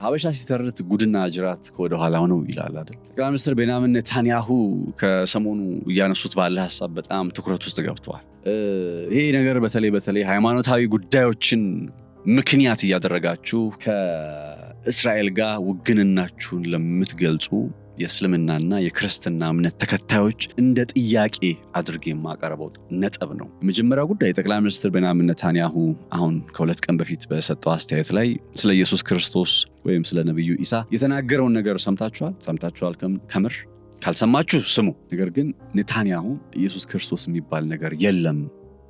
ሀበሻ ሲተርት ጉድና ጅራት ከወደ ኋላው ነው ይላል አይደል? ጠቅላይ ሚኒስትር ቤንያሚን ኔታንያሁ ከሰሞኑ እያነሱት ባለ ሐሳብ በጣም ትኩረት ውስጥ ገብተዋል። ይሄ ነገር በተለይ ሃይማኖታዊ ጉዳዮችን ምክንያት እያደረጋችሁ ከእስራኤል ጋር ውግንናችሁን ለምትገልጹ የእስልምናና የክርስትና እምነት ተከታዮች እንደ ጥያቄ አድርጌ የማቀርበው ነጥብ ነው። የመጀመሪያው ጉዳይ ጠቅላይ ሚኒስትር ቤንያሚን ኔታንያሁ አሁን ከሁለት ቀን በፊት በሰጠው አስተያየት ላይ ስለ ኢየሱስ ክርስቶስ ወይም ስለ ነብዩ ኢሳ የተናገረውን ነገር ሰምታችኋል? ከምር ካልሰማችሁ ስሙ። ነገር ግን ኔታንያሁ ኢየሱስ ክርስቶስ የሚባል ነገር የለም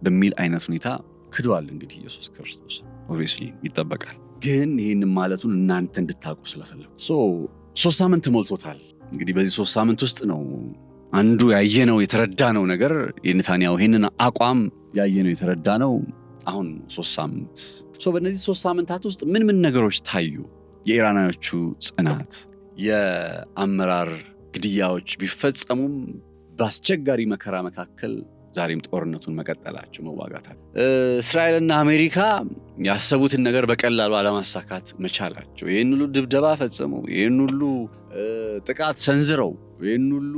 በሚል አይነት ሁኔታ ክዷል። እንግዲህ ኢየሱስ ክርስቶስ ኦብቪየስሊ ይጠበቃል። ግን ይህን ማለቱን እናንተ እንድታውቁ ስለፈለጉ 3 ሳምንት ሞልቶታል። እንግዲህ በዚህ 3 ሳምንት ውስጥ ነው አንዱ ያየነው የተረዳነው ነገር የኔታንያሁ ይህንን አቋም ያየነው የተረዳነው አሁን 3 ሳምንት። በእነዚህ 3 ሳምንታት ውስጥ ምን ነገሮች ታዩ? የኢራናዮቹ ጽናት፣ የአመራር ግድያዎች ቢፈጸሙም በአስቸጋሪ መከራ መካከል ዛሬም ጦርነቱን መቀጠላቸው መዋጋታል። እስራኤልና አሜሪካ ያሰቡትን ነገር በቀላሉ አለማሳካት መቻላቸው፣ ይህን ሁሉ ድብደባ ፈጽመው፣ ይህን ሁሉ ጥቃት ሰንዝረው፣ ይህን ሁሉ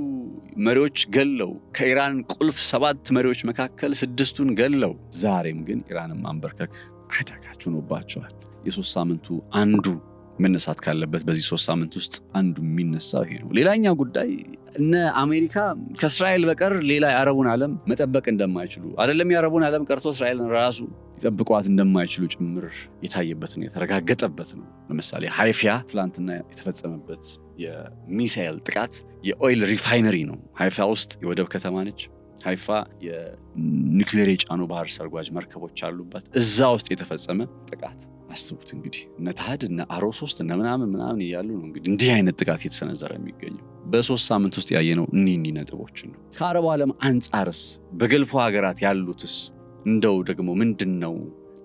መሪዎች ገለው፣ ከኢራን ቁልፍ 7 መሪዎች መካከል 6ቱን ገለው፣ ዛሬም ግን ኢራንን ማንበርከክ አዳጋች ሆኖባቸዋል። የ3 ሳምንቱ አንዱ መነሳት ካለበት በዚህ 3 ሳምንት ውስጥ አንዱ የሚነሳው ይሄ ነው። ሌላኛው ጉዳይ እነ አሜሪካ ከእስራኤል በቀር ሌላ የአረቡን ዓለም መጠበቅ እንደማይችሉ አይደለም፣ የአረቡን ዓለም ቀርቶ እስራኤልን ራሱ ይጠብቋት እንደማይችሉ ጭምር የታየበት ነው፣ የተረጋገጠበት ነው። ለምሳሌ ሃይፋ ትላንትና የተፈጸመበት የሚሳኤል ጥቃት የኦይል ሪፋይነሪ ነው። ሃይፋ ውስጥ የወደብ ከተማ ነች። ሃይፋ የኒውክሌር የጫኑ ባህር ሰርጓጅ መርከቦች አሉባት። እዛ ውስጥ የተፈጸመ ጥቃት አስቡት እንግዲህ። እነ ታህድ እነ አሮ 3 እነ ምናምን እያሉ ነው እንግዲህ እንዲህ አይነት ጥቃት የተሰነዘረ የሚገኘው። በ3 ሳምንት ውስጥ ያየነው እኒህ ነጥቦችን ነው። ከአረቡ ዓለም አንጻርስ በገልፎ ሀገራት ያሉትስ እንደው ደግሞ ምንድን ነው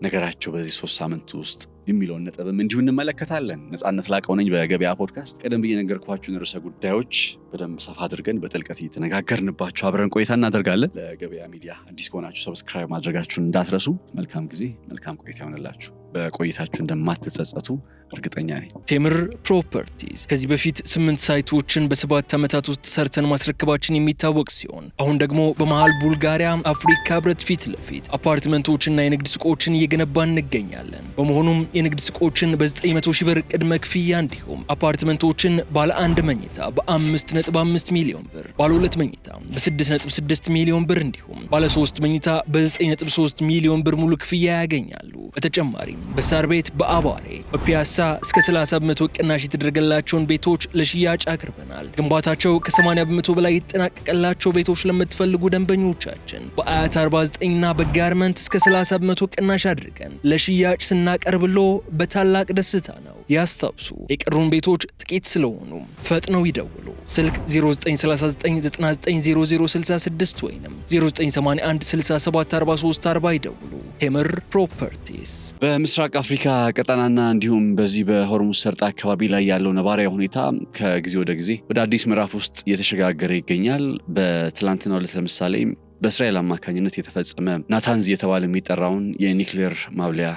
ነገራቸው በዚህ 3 ሳምንት ውስጥ የሚለውን ነጥብም እንዲሁ እንመለከታለን። ነፃነት ላቀው ነኝ በገበያ ፖድካስት። ቀደም ብዬ ነገርኳችሁን ርዕሰ ጉዳዮች በደንብ ሰፋ አድርገን በጥልቀት እየተነጋገርንባቸው አብረን ቆይታ እናደርጋለን። ለገበያ ሚዲያ አዲስ ከሆናችሁ ሰብስክራይብ ማድረጋችሁን እንዳትረሱ። መልካም ጊዜ፣ መልካም ቆይታ ይሆንላችሁ። በቆይታችሁ እንደማትጸጸቱ እርግጠኛ ነኝ። ቴምር ፕሮፐርቲስ ከዚህ በፊት 8 ሳይቶችን በ7 ዓመታት ውስጥ ሰርተን ማስረከባችን የሚታወቅ ሲሆን አሁን ደግሞ በመሃል ቡልጋሪያ አፍሪካ ህብረት ፊት ለፊት አፓርትመንቶችና የንግድ ሱቆችን እየገነባን እንገኛለን። በመሆኑም የንግድ ሱቆችን በ900 ሺህ ብር ቅድመ ክፍያ እንዲሁም አፓርትመንቶችን ባለ 1 መኝታ በ5.5 ሚሊዮን ብር፣ ባለ 2 መኝታ በ6.6 ሚሊዮን ብር እንዲሁም ባለ 3 መኝታ በ9.3 ሚሊዮን ብር ሙሉ ክፍያ ያገኛሉ። በተጨማሪም በሳር ቤት፣ በአባሬ፣ በፒያሳ እስከ 30 በመቶ ቅናሽ የተደረገላቸውን ቤቶች ለሽያጭ አቅርበናል። ግንባታቸው ከ80 በመቶ በላይ የተጠናቀቀላቸው ቤቶች ለምትፈልጉ ደንበኞቻችን በአያት 49ና በጋርመንት እስከ 30 በመቶ ቅናሽ አድርገን ለሽያጭ ስናቀርብሎ በታላቅ ደስታ ነው። ያስታውሱ፣ የቀሩን ቤቶች ጥቂት ስለሆኑ ፈጥነው ይደውሉ። ስልክ 0939990066 ወይም 0981674340 ይደውሉ። ቴምር ፕሮፐርቲስ። በምስራቅ አፍሪካ ቀጠናና እንዲሁም በዚህ በሆርሙዝ ሰርጥ አካባቢ ላይ ያለው ነባራዊ ሁኔታ ከጊዜ ወደ ጊዜ ወደ አዲስ ምዕራፍ ውስጥ እየተሸጋገረ ይገኛል። በትላንትናው ዕለት ለምሳሌ በእስራኤል አማካኝነት የተፈጸመ ናታንዝ እየተባለ የሚጠራውን የኒውክሌር ማብለያ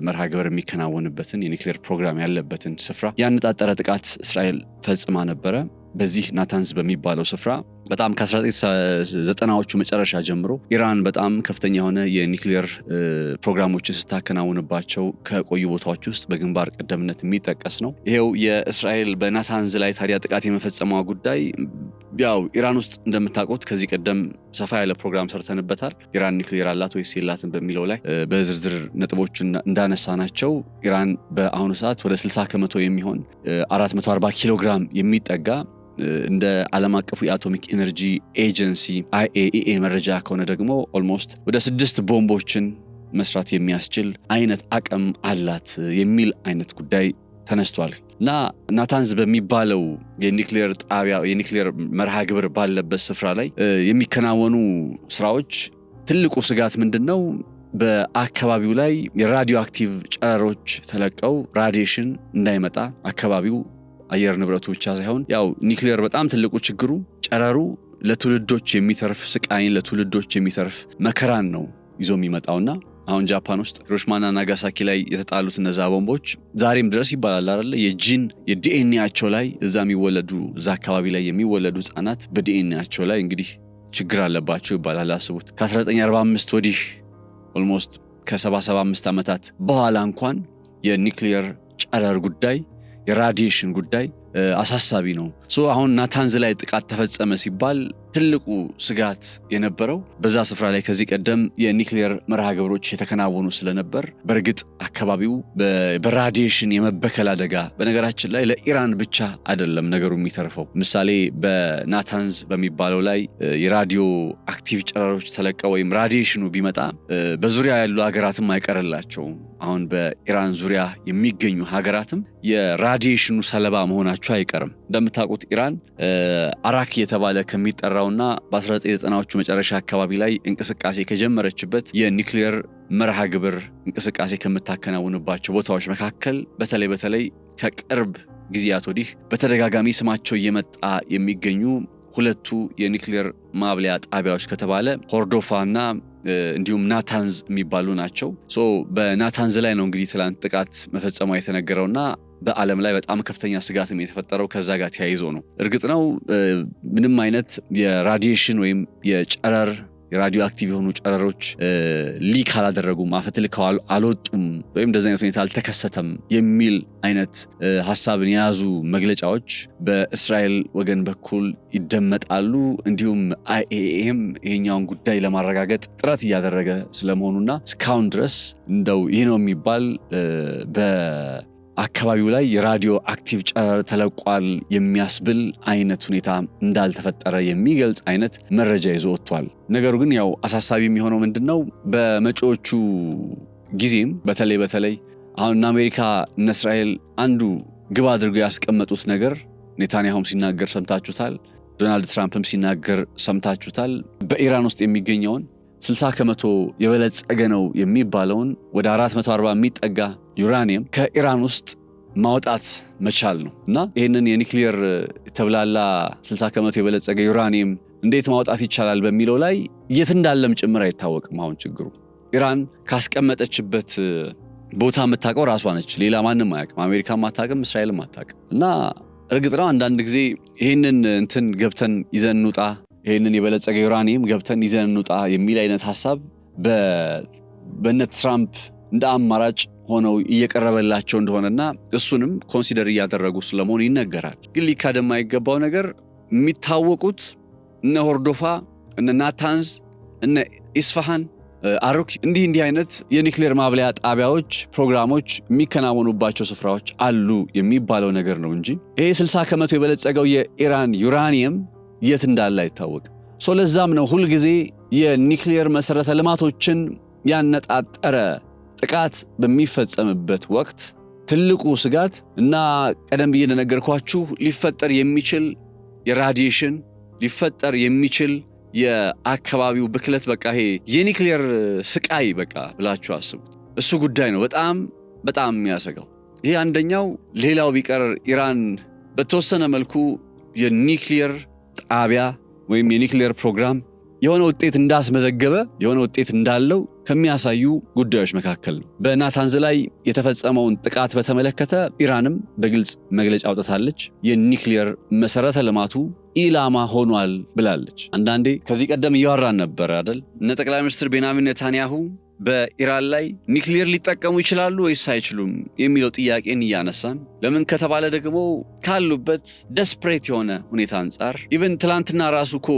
መርሃ ግብር የሚከናወንበትን የኒውክሌር ፕሮግራም ያለበትን ስፍራ ያነጣጠረ ጥቃት እስራኤል ፈጽማ ነበረ። በዚህ ናታንዝ በሚባለው ስፍራ በጣም ከ1990ዎቹ መጨረሻ ጀምሮ ኢራን በጣም ከፍተኛ የሆነ የኒውክሌር ፕሮግራሞችን ስታከናውንባቸው ከቆዩ ቦታዎች ውስጥ በግንባር ቀደምነት የሚጠቀስ ነው። ይሄው የእስራኤል በናታንዝ ላይ ታዲያ ጥቃት የመፈጸሟ ጉዳይ ያው ኢራን ውስጥ እንደምታውቁት ከዚህ ቀደም ሰፋ ያለ ፕሮግራም ሰርተንበታል። ኢራን ኒውክሌር አላት ወይስ የላትም በሚለው ላይ በዝርዝር ነጥቦች እንዳነሳናቸው ኢራን በአሁኑ ሰዓት ወደ 60 ከመቶ የሚሆን 440 ኪሎ ግራም የሚጠጋ እንደ ዓለም አቀፉ የአቶሚክ ኤነርጂ ኤጀንሲ IAEA መረጃ ከሆነ ደግሞ ኦልሞስት ወደ 6 ቦምቦችን መስራት የሚያስችል አይነት አቅም አላት የሚል አይነት ጉዳይ ተነስቷል። እና ናታንዝ በሚባለው የኒውክሌር ጣቢያ የኒውክሌር መርሃ ግብር ባለበት ስፍራ ላይ የሚከናወኑ ስራዎች ትልቁ ስጋት ምንድነው? በአካባቢው ላይ የራዲዮ አክቲቭ ጨረሮች ተለቀው ራዲዬሽን እንዳይመጣ አካባቢው አየር ንብረቱ ብቻ ሳይሆን ያው ኒውክሌር በጣም ትልቁ ችግሩ ጨረሩ ለትውልዶች የሚተርፍ ስቃይን ለትውልዶች የሚተርፍ መከራን ነው ይዞ የሚመጣውና አሁን ጃፓን ውስጥ ሂሮሺማና ናጋሳኪ ላይ የተጣሉት እነዛ ቦምቦች ዛሬም ድረስ ይባላል አይደል የጂን የዲኤንኤያቸው ላይ እዛ የሚወለዱ እዛ አካባቢ ላይ የሚወለዱ ህጻናት በዲኤንኤያቸው ላይ እንግዲህ ችግር አለባቸው ይባላል። አስቡት ከ1945 ወዲህ ኦልሞስት ከ75 ዓመታት በኋላ እንኳን የኒውክሊየር ጨረር ጉዳይ የራዲዬሽን ጉዳይ አሳሳቢ ነው። አሁን ናታንዝ ላይ ጥቃት ተፈጸመ ሲባል ትልቁ ስጋት የነበረው በዛ ስፍራ ላይ ከዚህ ቀደም የኒውክሊየር መርሃ ግብሮች የተከናወኑ ስለነበር በእርግጥ አካባቢው በራዲዬሽን የመበከል አደጋ በነገራችን ላይ ለኢራን ብቻ አይደለም ነገሩ የሚተርፈው። ምሳሌ በናታንዝ በሚባለው ላይ የራዲዮ አክቲቭ ጨረሮች ተለቀው ወይም ራዲዬሽኑ ቢመጣ በዙሪያ ያሉ ሀገራትም አይቀርላቸውም። አሁን በኢራን ዙሪያ የሚገኙ ሀገራትም የራዲዬሽኑ ሰለባ መሆናቸው አይቀርም። እንደምታውቁት ኢራን አራክ የተባለ ከሚጠራውና በ1990ዎቹ መጨረሻ አካባቢ ላይ እንቅስቃሴ ከጀመረችበት የኒውክሊየር መርሃ ግብር እንቅስቃሴ ከምታከናውንባቸው ቦታዎች መካከል በተለይ ከቅርብ ጊዜያት ወዲህ በተደጋጋሚ ስማቸው እየመጣ የሚገኙ ሁለቱ የኒውክሊየር ማብለያ ጣቢያዎች ከተባለ ሆርዶፋና እንዲሁም ናታንዝ የሚባሉ ናቸው። በናታንዝ ላይ ነው እንግዲህ ትላንት ጥቃት መፈጸሟ የተነገረውና በዓለም ላይ በጣም ከፍተኛ ስጋትም የተፈጠረው ከዛ ጋር ተያይዞ ነው። እርግጥ ነው ምንም አይነት የራዲዬሽን ወይም የጨረር የራዲዮ አክቲቭ የሆኑ ጨረሮች ሊክ አላደረጉም፣ አፈትልከው አልወጡም ወይም እንደዚህ አይነት ሁኔታ አልተከሰተም የሚል አይነት ሐሳብን የያዙ መግለጫዎች በእስራኤል ወገን በኩል ይደመጣሉ። እንዲሁም IAEAም ይሄኛውን ጉዳይ ለማረጋገጥ ጥረት እያደረገ ስለመሆኑና እስካሁን ድረስ እንደው ይህ ነው የሚባል አካባቢው ላይ የራዲዮ አክቲቭ ጨረር ተለቋል የሚያስብል አይነት ሁኔታ እንዳልተፈጠረ የሚገልጽ አይነት መረጃ ይዞ ወጥቷል። ነገሩ ግን ያው አሳሳቢ የሚሆነው ምንድነው በመጪዎቹ ጊዜም በተለይ አሁን አሜሪካ እና እስራኤል አንዱ ግብ አድርገው ያስቀመጡት ነገር ኔታንያሁም ሲናገር ሰምታችሁታል፣ ዶናልድ ትራምፕም ሲናገር ሰምታችሁታል። በኢራን ውስጥ የሚገኘውን 60% የበለጸገ ነው የሚባለውን ወደ 440 የሚጠጋ ዩራኒየም ከኢራን ውስጥ ማውጣት መቻል ነው እና ይህንን የኒውክሊየር ተብላላ 60% የበለጸገ ዩራኒየም እንዴት ማውጣት ይቻላል በሚለው ላይ የት እንዳለም ጭምር አይታወቅም። አሁን ችግሩ ኢራን ካስቀመጠችበት ቦታ የምታውቀው ራሷ ነች፣ ሌላ ማንም አያውቅም። አሜሪካም አታውቅም፣ እስራኤልም አታውቅም። እና እርግጥ ነው አንዳንድ ጊዜ ይህንን እንትን ገብተን ይዘን እንውጣ፣ ይህንን የበለጸገ ዩራኒየም ገብተን ይዘን እንውጣ የሚል አይነት ሐሳብ በነ ትራምፕ እንደ አማራጭ ሆነው እየቀረበላቸው እንደሆነና እሱንም ኮንሲደር እያደረጉ ስለመሆኑ ይነገራል። ግን ሊካድ የማይገባው ነገር የሚታወቁት እነ ሆርዶፋ፣ እነ ናታንዝ፣ እነ ኢስፋሃን፣ አሩክ እንዲህ አይነት የኒውክሌር ማብለያ ጣቢያዎች ፕሮግራሞች የሚከናወኑባቸው ስፍራዎች አሉ የሚባለው ነገር ነው እንጂ ይሄ 60% የበለጸገው የኢራን ዩራኒየም የት እንዳለ አይታወቅም። ለዛም ነው ሁልጊዜ የኒውክሌር መሰረተ ልማቶችን ያነጣጠረ ጥቃት በሚፈጸምበት ወቅት ትልቁ ስጋት እና ቀደም ብዬ እንደነገርኳችሁ ሊፈጠር የሚችል የራዲዬሽን ሊፈጠር የሚችል የአካባቢው ብክለት በቃ ይሄ የኒውክሌር ስቃይ በቃ ብላችሁ አስቡት። እሱ ጉዳይ ነው በጣም የሚያሰጋው። ይሄ አንደኛው። ሌላው ቢቀር ኢራን በተወሰነ መልኩ የኒውክሌር ጣቢያ ወይም የኒውክሌር ፕሮግራም የሆነ ውጤት እንዳስመዘገበ የሆነ ውጤት እንዳለው ከሚያሳዩ ጉዳዮች መካከል ነው። በናታንዝ ላይ የተፈጸመውን ጥቃት በተመለከተ ኢራንም በግልጽ መግለጫ አውጥታለች። የኒውክሌር መሰረተ ልማቱ ኢላማ ሆኗል ብላለች። አንዳንዴ ከዚህ ቀደም እያወራን ነበር አይደል? እነ ጠቅላይ ሚኒስትር ቤንያሚን ኔታንያሁ በኢራን ላይ ኒውክሌር ሊጠቀሙ ይችላሉ ወይስ አይችሉም የሚለው ጥያቄን እያነሳን፣ ለምን ከተባለ ደግሞ ካሉበት ደስፕሬት የሆነ ሁኔታ አንጻር ኢቨን ትላንትና ራሱ እኮ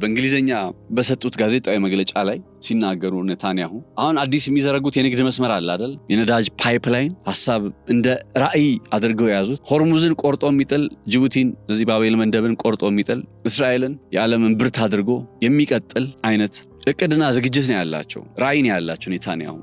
በእንግሊዝኛ በሰጡት ጋዜጣዊ መግለጫ ላይ ሲናገሩ ኔታንያሁ አሁን አዲስ የሚዘረጉት የንግድ መስመር አለ አይደል? የነዳጅ ፓይፕላይን ሐሳብ እንደ ራዕይ አድርገው የያዙት ሆርሙዝን ቆርጦ የሚጥል ጅቡቲን፣ እዚህ ባቤል መንደብን ቆርጦ የሚጥል እስራኤልን የዓለምን ብርት አድርጎ የሚቀጥል አይነት እቅድና ዝግጅት ነው ያላቸው፣ ራዕይ ነው ያላቸው ኔታንያሁ።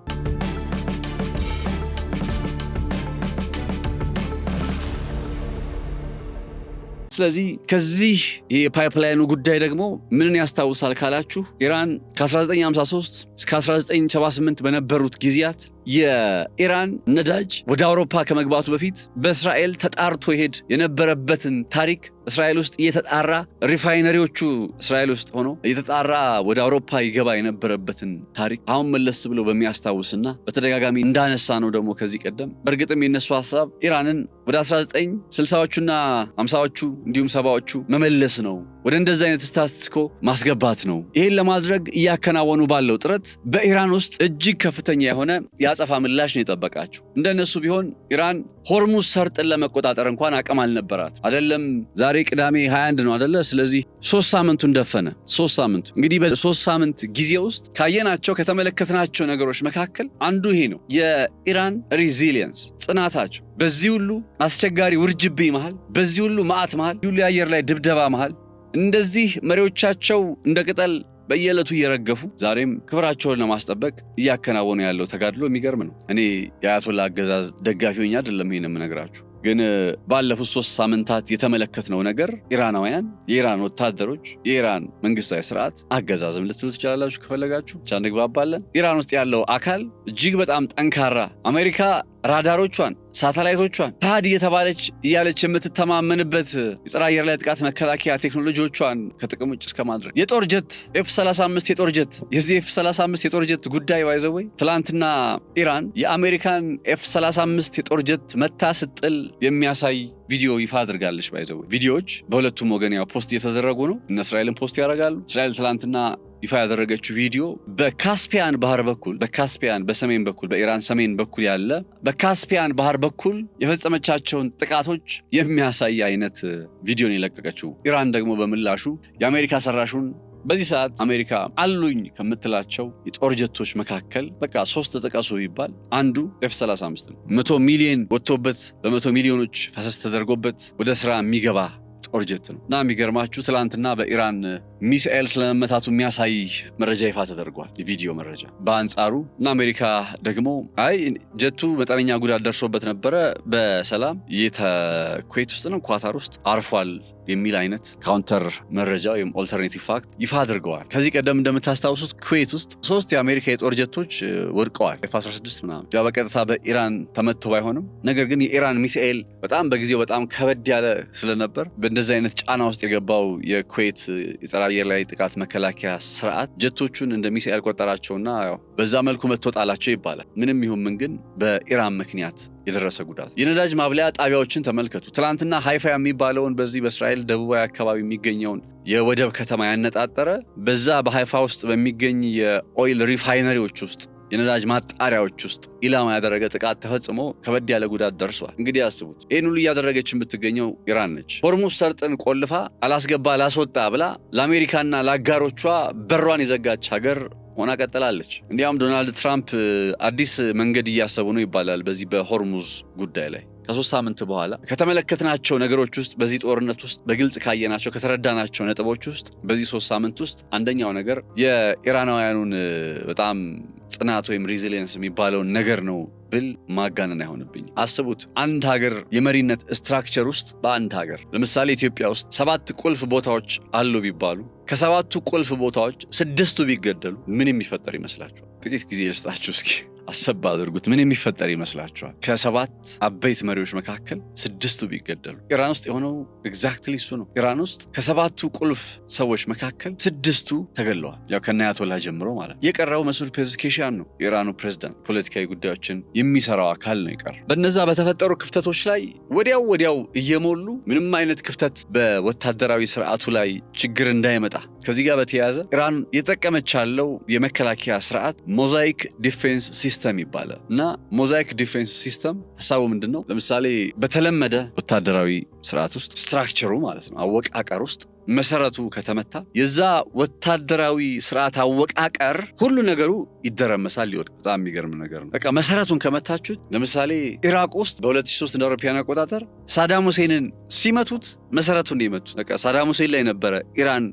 ስለዚህ ከዚህ የፓይፕላይኑ ጉዳይ ደግሞ ምንን ያስታውሳል ካላችሁ ኢራን ከ1953 እስከ 1978 በነበሩት ጊዜያት የኢራን ነዳጅ ወደ አውሮፓ ከመግባቱ በፊት በእስራኤል ተጣርቶ ይሄድ የነበረበትን ታሪክ እስራኤል ውስጥ እየተጣራ ሪፋይነሪዎቹ እስራኤል ውስጥ ሆኖ እየተጣራ ወደ አውሮፓ ይገባ የነበረበትን ታሪክ አሁን መለስ ብሎ በሚያስታውስና በተደጋጋሚ እንዳነሳ ነው ደግሞ ከዚህ ቀደም በእርግጥም የነሱ ሐሳብ ኢራንን ወደ 1960ዎቹና 50ዎቹ እንዲሁም 70ዎቹ መመለስ ነው፣ ወደ እንደዚህ አይነት ስታትስኮ ማስገባት ነው። ይሄን ለማድረግ እያከናወኑ ባለው ጥረት በኢራን ውስጥ እጅግ ከፍተኛ የሆነ የአጸፋ ምላሽ ነው የጠበቃቸው። እንደነሱ ቢሆን ኢራን ሆርሙዝ ሰርጥን ለመቆጣጠር እንኳን አቅም አልነበራት። አይደለም ዛሬ ቅዳሜ 21 ነው አይደለ? ስለዚህ 3 ሳምንቱን ደፈነ። 3 ሳምንቱ እንግዲህ በ3 ሳምንት ጊዜ ውስጥ ካየናቸው ከተመለከትናቸው ነገሮች መካከል አንዱ ይሄ ነው። የኢራን ሪዚሊየንስ ጽናታቸው በዚህ ሁሉ አስቸጋሪ ውርጅብኝ መሃል፣ በዚህ ሁሉ መዓት መሃል፣ ሁሉ የአየር ላይ ድብደባ መሃል እንደዚህ መሪዎቻቸው እንደ ቅጠል በየዕለቱ እየረገፉ ዛሬም ክብራቸውን ለማስጠበቅ እያከናወኑ ያለው ተጋድሎ የሚገርም ነው። እኔ የአያቶላ አገዛዝ ደጋፊ ሆኜ አይደለም ይሄን የምነግራችሁ፣ ግን ባለፉት 3 ሳምንታት የተመለከትነው ነገር ኢራናውያን፣ የኢራን ወታደሮች፣ የኢራን መንግስታዊ ስርዓት አገዛዝም ልትሉ ትችላላችሁ ከፈለጋችሁ፣ ብቻ እንግባባለን። ኢራን ውስጥ ያለው አካል እጅግ በጣም ጠንካራ አሜሪካ ራዳሮቿን ሳተላይቶቿን ታድ እየተባለች እያለች የምትተማመንበት የጸረ አየር ላይ ጥቃት መከላከያ ቴክኖሎጂዎቿን ከጥቅም ውጭ እስከማድረግ የጦር ጀት F-35 የጦር ጀት የዚህ F-35 የጦር ጀት ጉዳይ ባይዘወይ ትላንትና ኢራን የአሜሪካን F-35 የጦር ጀት መታ ስጥል የሚያሳይ ቪዲዮ ይፋ አድርጋለች። ባይዘወይ ቪዲዮዎች በሁለቱም ወገን ያው ፖስት እየተደረጉ ነው። እነ እስራኤልን ፖስት ያደርጋሉ። እስራኤል ትላንትና ይፋ ያደረገችው ቪዲዮ በካስፒያን ባህር በኩል በሰሜን በኩል በኢራን ሰሜን በኩል ያለ በካስፒያን ባህር በኩል የፈጸመቻቸውን ጥቃቶች የሚያሳይ አይነት ቪዲዮ ነው የለቀቀችው። ኢራን ደግሞ በምላሹ የአሜሪካ ሰራሹን በዚህ ሰዓት አሜሪካ አሉኝ ከምትላቸው የጦር ጀቶች መካከል በቃ 3 ጥቀሱ ይባል አንዱ F-35 ነው። 100 ሚሊዮን ወጥቶበት በ100 ሚሊዮኖች ፈሰስ ተደርጎበት ወደ ስራ የሚገባ ጦር ጀት ነው እና የሚገርማችሁ ትላንትና በኢራን ሚሳኤል ስለመመታቱ የሚያሳይ መረጃ ይፋ ተደርጓል፣ የቪዲዮ መረጃ። በአንጻሩ እና አሜሪካ ደግሞ አይ ጀቱ መጠነኛ ጉዳት ደርሶበት ነበረ በሰላም ኩዌት ውስጥ ነው ኳታር ውስጥ አርፏል የሚል አይነት ካውንተር መረጃ ወይም ኦልተርኔቲቭ ፋክት ይፋ አድርገዋል። ከዚህ ቀደም እንደምታስታውሱት ኩዌት ውስጥ 3 የአሜሪካ የጦር ጀቶች ወድቀዋል። F-16 ምናምን ያው በቀጥታ በኢራን ተመቶ ባይሆንም ነገር ግን የኢራን ሚሳኤል በጣም በጊዜው በጣም ከበድ ያለ ስለነበር በእንደዚህ አይነት ጫና ውስጥ የገባው የኩዌት የጸረ አየር ላይ ጥቃት መከላከያ ስርዓት ጀቶቹን እንደ ሚሳኤል ቆጠራቸውና ያው በዛ መልኩ መጥቶጣላቸው ይባላል። ምንም ይሁን ምን ግን በኢራን ምክንያት የደረሰ ጉዳት የነዳጅ ማብለያ ጣቢያዎችን ተመልከቱ። ትላንትና ሃይፋ የሚባለውን በዚህ በእስራኤል ደቡባዊ አካባቢ የሚገኘውን የወደብ ከተማ ያነጣጠረ በዛ በሃይፋ ውስጥ በሚገኝ የኦይል ሪፋይነሪዎች ውስጥ የነዳጅ ማጣሪያዎች ውስጥ ኢላማ ያደረገ ጥቃት ተፈጽሞ ከበድ ያለ ጉዳት ደርሷል። እንግዲህ አስቡት፣ ይህን ሁሉ እያደረገች የምትገኘው ኢራን ነች። ሆርሙዝ ሰርጥን ቆልፋ አላስገባ አላስወጣ ብላ ለአሜሪካና ለአጋሮቿ በሯን የዘጋች ሀገር ሆና ቀጥላለች። እንዲያውም ዶናልድ ትራምፕ አዲስ መንገድ እያሰቡ ነው ይባላል በዚህ በሆርሙዝ ጉዳይ ላይ። ከ3 ሳምንት በኋላ ከተመለከትናቸው ነገሮች ውስጥ በዚህ ጦርነት ውስጥ በግልጽ ካየናቸው ከተረዳናቸው ነጥቦች ውስጥ በዚህ 3 ሳምንት ውስጥ አንደኛው ነገር የኢራናውያኑን በጣም ጽናት ወይም ሪዚሊየንስ የሚባለውን ነገር ነው ብል ማጋነን አይሆንብኝ። አስቡት፣ አንድ ሀገር የመሪነት ስትራክቸር ውስጥ በአንድ ሀገር ለምሳሌ ኢትዮጵያ ውስጥ 7 ቁልፍ ቦታዎች አሉ ቢባሉ ከ7ቱ ቁልፍ ቦታዎች 6ቱ ቢገደሉ ምን የሚፈጠር ይመስላችኋል? ጥቂት ጊዜ ልስጣችሁ እስኪ አሰብ አድርጉት። ምን የሚፈጠር ይመስላችኋል? ከ7 አበይት መሪዎች መካከል 6ቱ ቢገደሉ። ኢራን ውስጥ የሆነው ኤግዛክትሊ እሱ ነው። ኢራን ውስጥ ከ7ቱ ቁልፍ ሰዎች መካከል 6ቱ ተገለዋል። ያው ከአያቶላ ጀምሮ ማለት ነው። የቀረው መሱድ ፔዝኬሽያን ነው፣ የኢራኑ ፕሬዝዳንት፣ ፖለቲካዊ ጉዳዮችን የሚሰራው አካል ነው የቀረ። በነዛ በተፈጠሩ ክፍተቶች ላይ ወዲያው እየሞሉ ምንም አይነት ክፍተት በወታደራዊ ስርዓቱ ላይ ችግር እንዳይመጣ ከዚህ ጋር በተያያዘ ኢራን የተጠቀመች ያለው የመከላከያ ስርዓት ሞዛይክ ዲፌንስ ሲስተም ይባላል እና ሞዛይክ ዲፌንስ ሲስተም ሐሳቡ ምንድነው? ለምሳሌ በተለመደ ወታደራዊ ስርዓት ውስጥ ስትራክቸሩ ማለት ነው አወቃቀር ውስጥ መሰረቱ ከተመታ የዛ ወታደራዊ ስርዓት አወቃቀር ሁሉ ነገሩ ይደረመሳል፣ ሊወድቅ። በጣም የሚገርም ነገር ነው። በቃ መሰረቱን ከመታችሁት ለምሳሌ ኢራቅ ውስጥ በ2003 እንደ አውሮፓውያን አቆጣጠር ሳዳም ሁሴንን ሲመቱት መሰረቱን ነው የመቱት። በቃ ሳዳም ሁሴን ላይ ነበረ ኢራን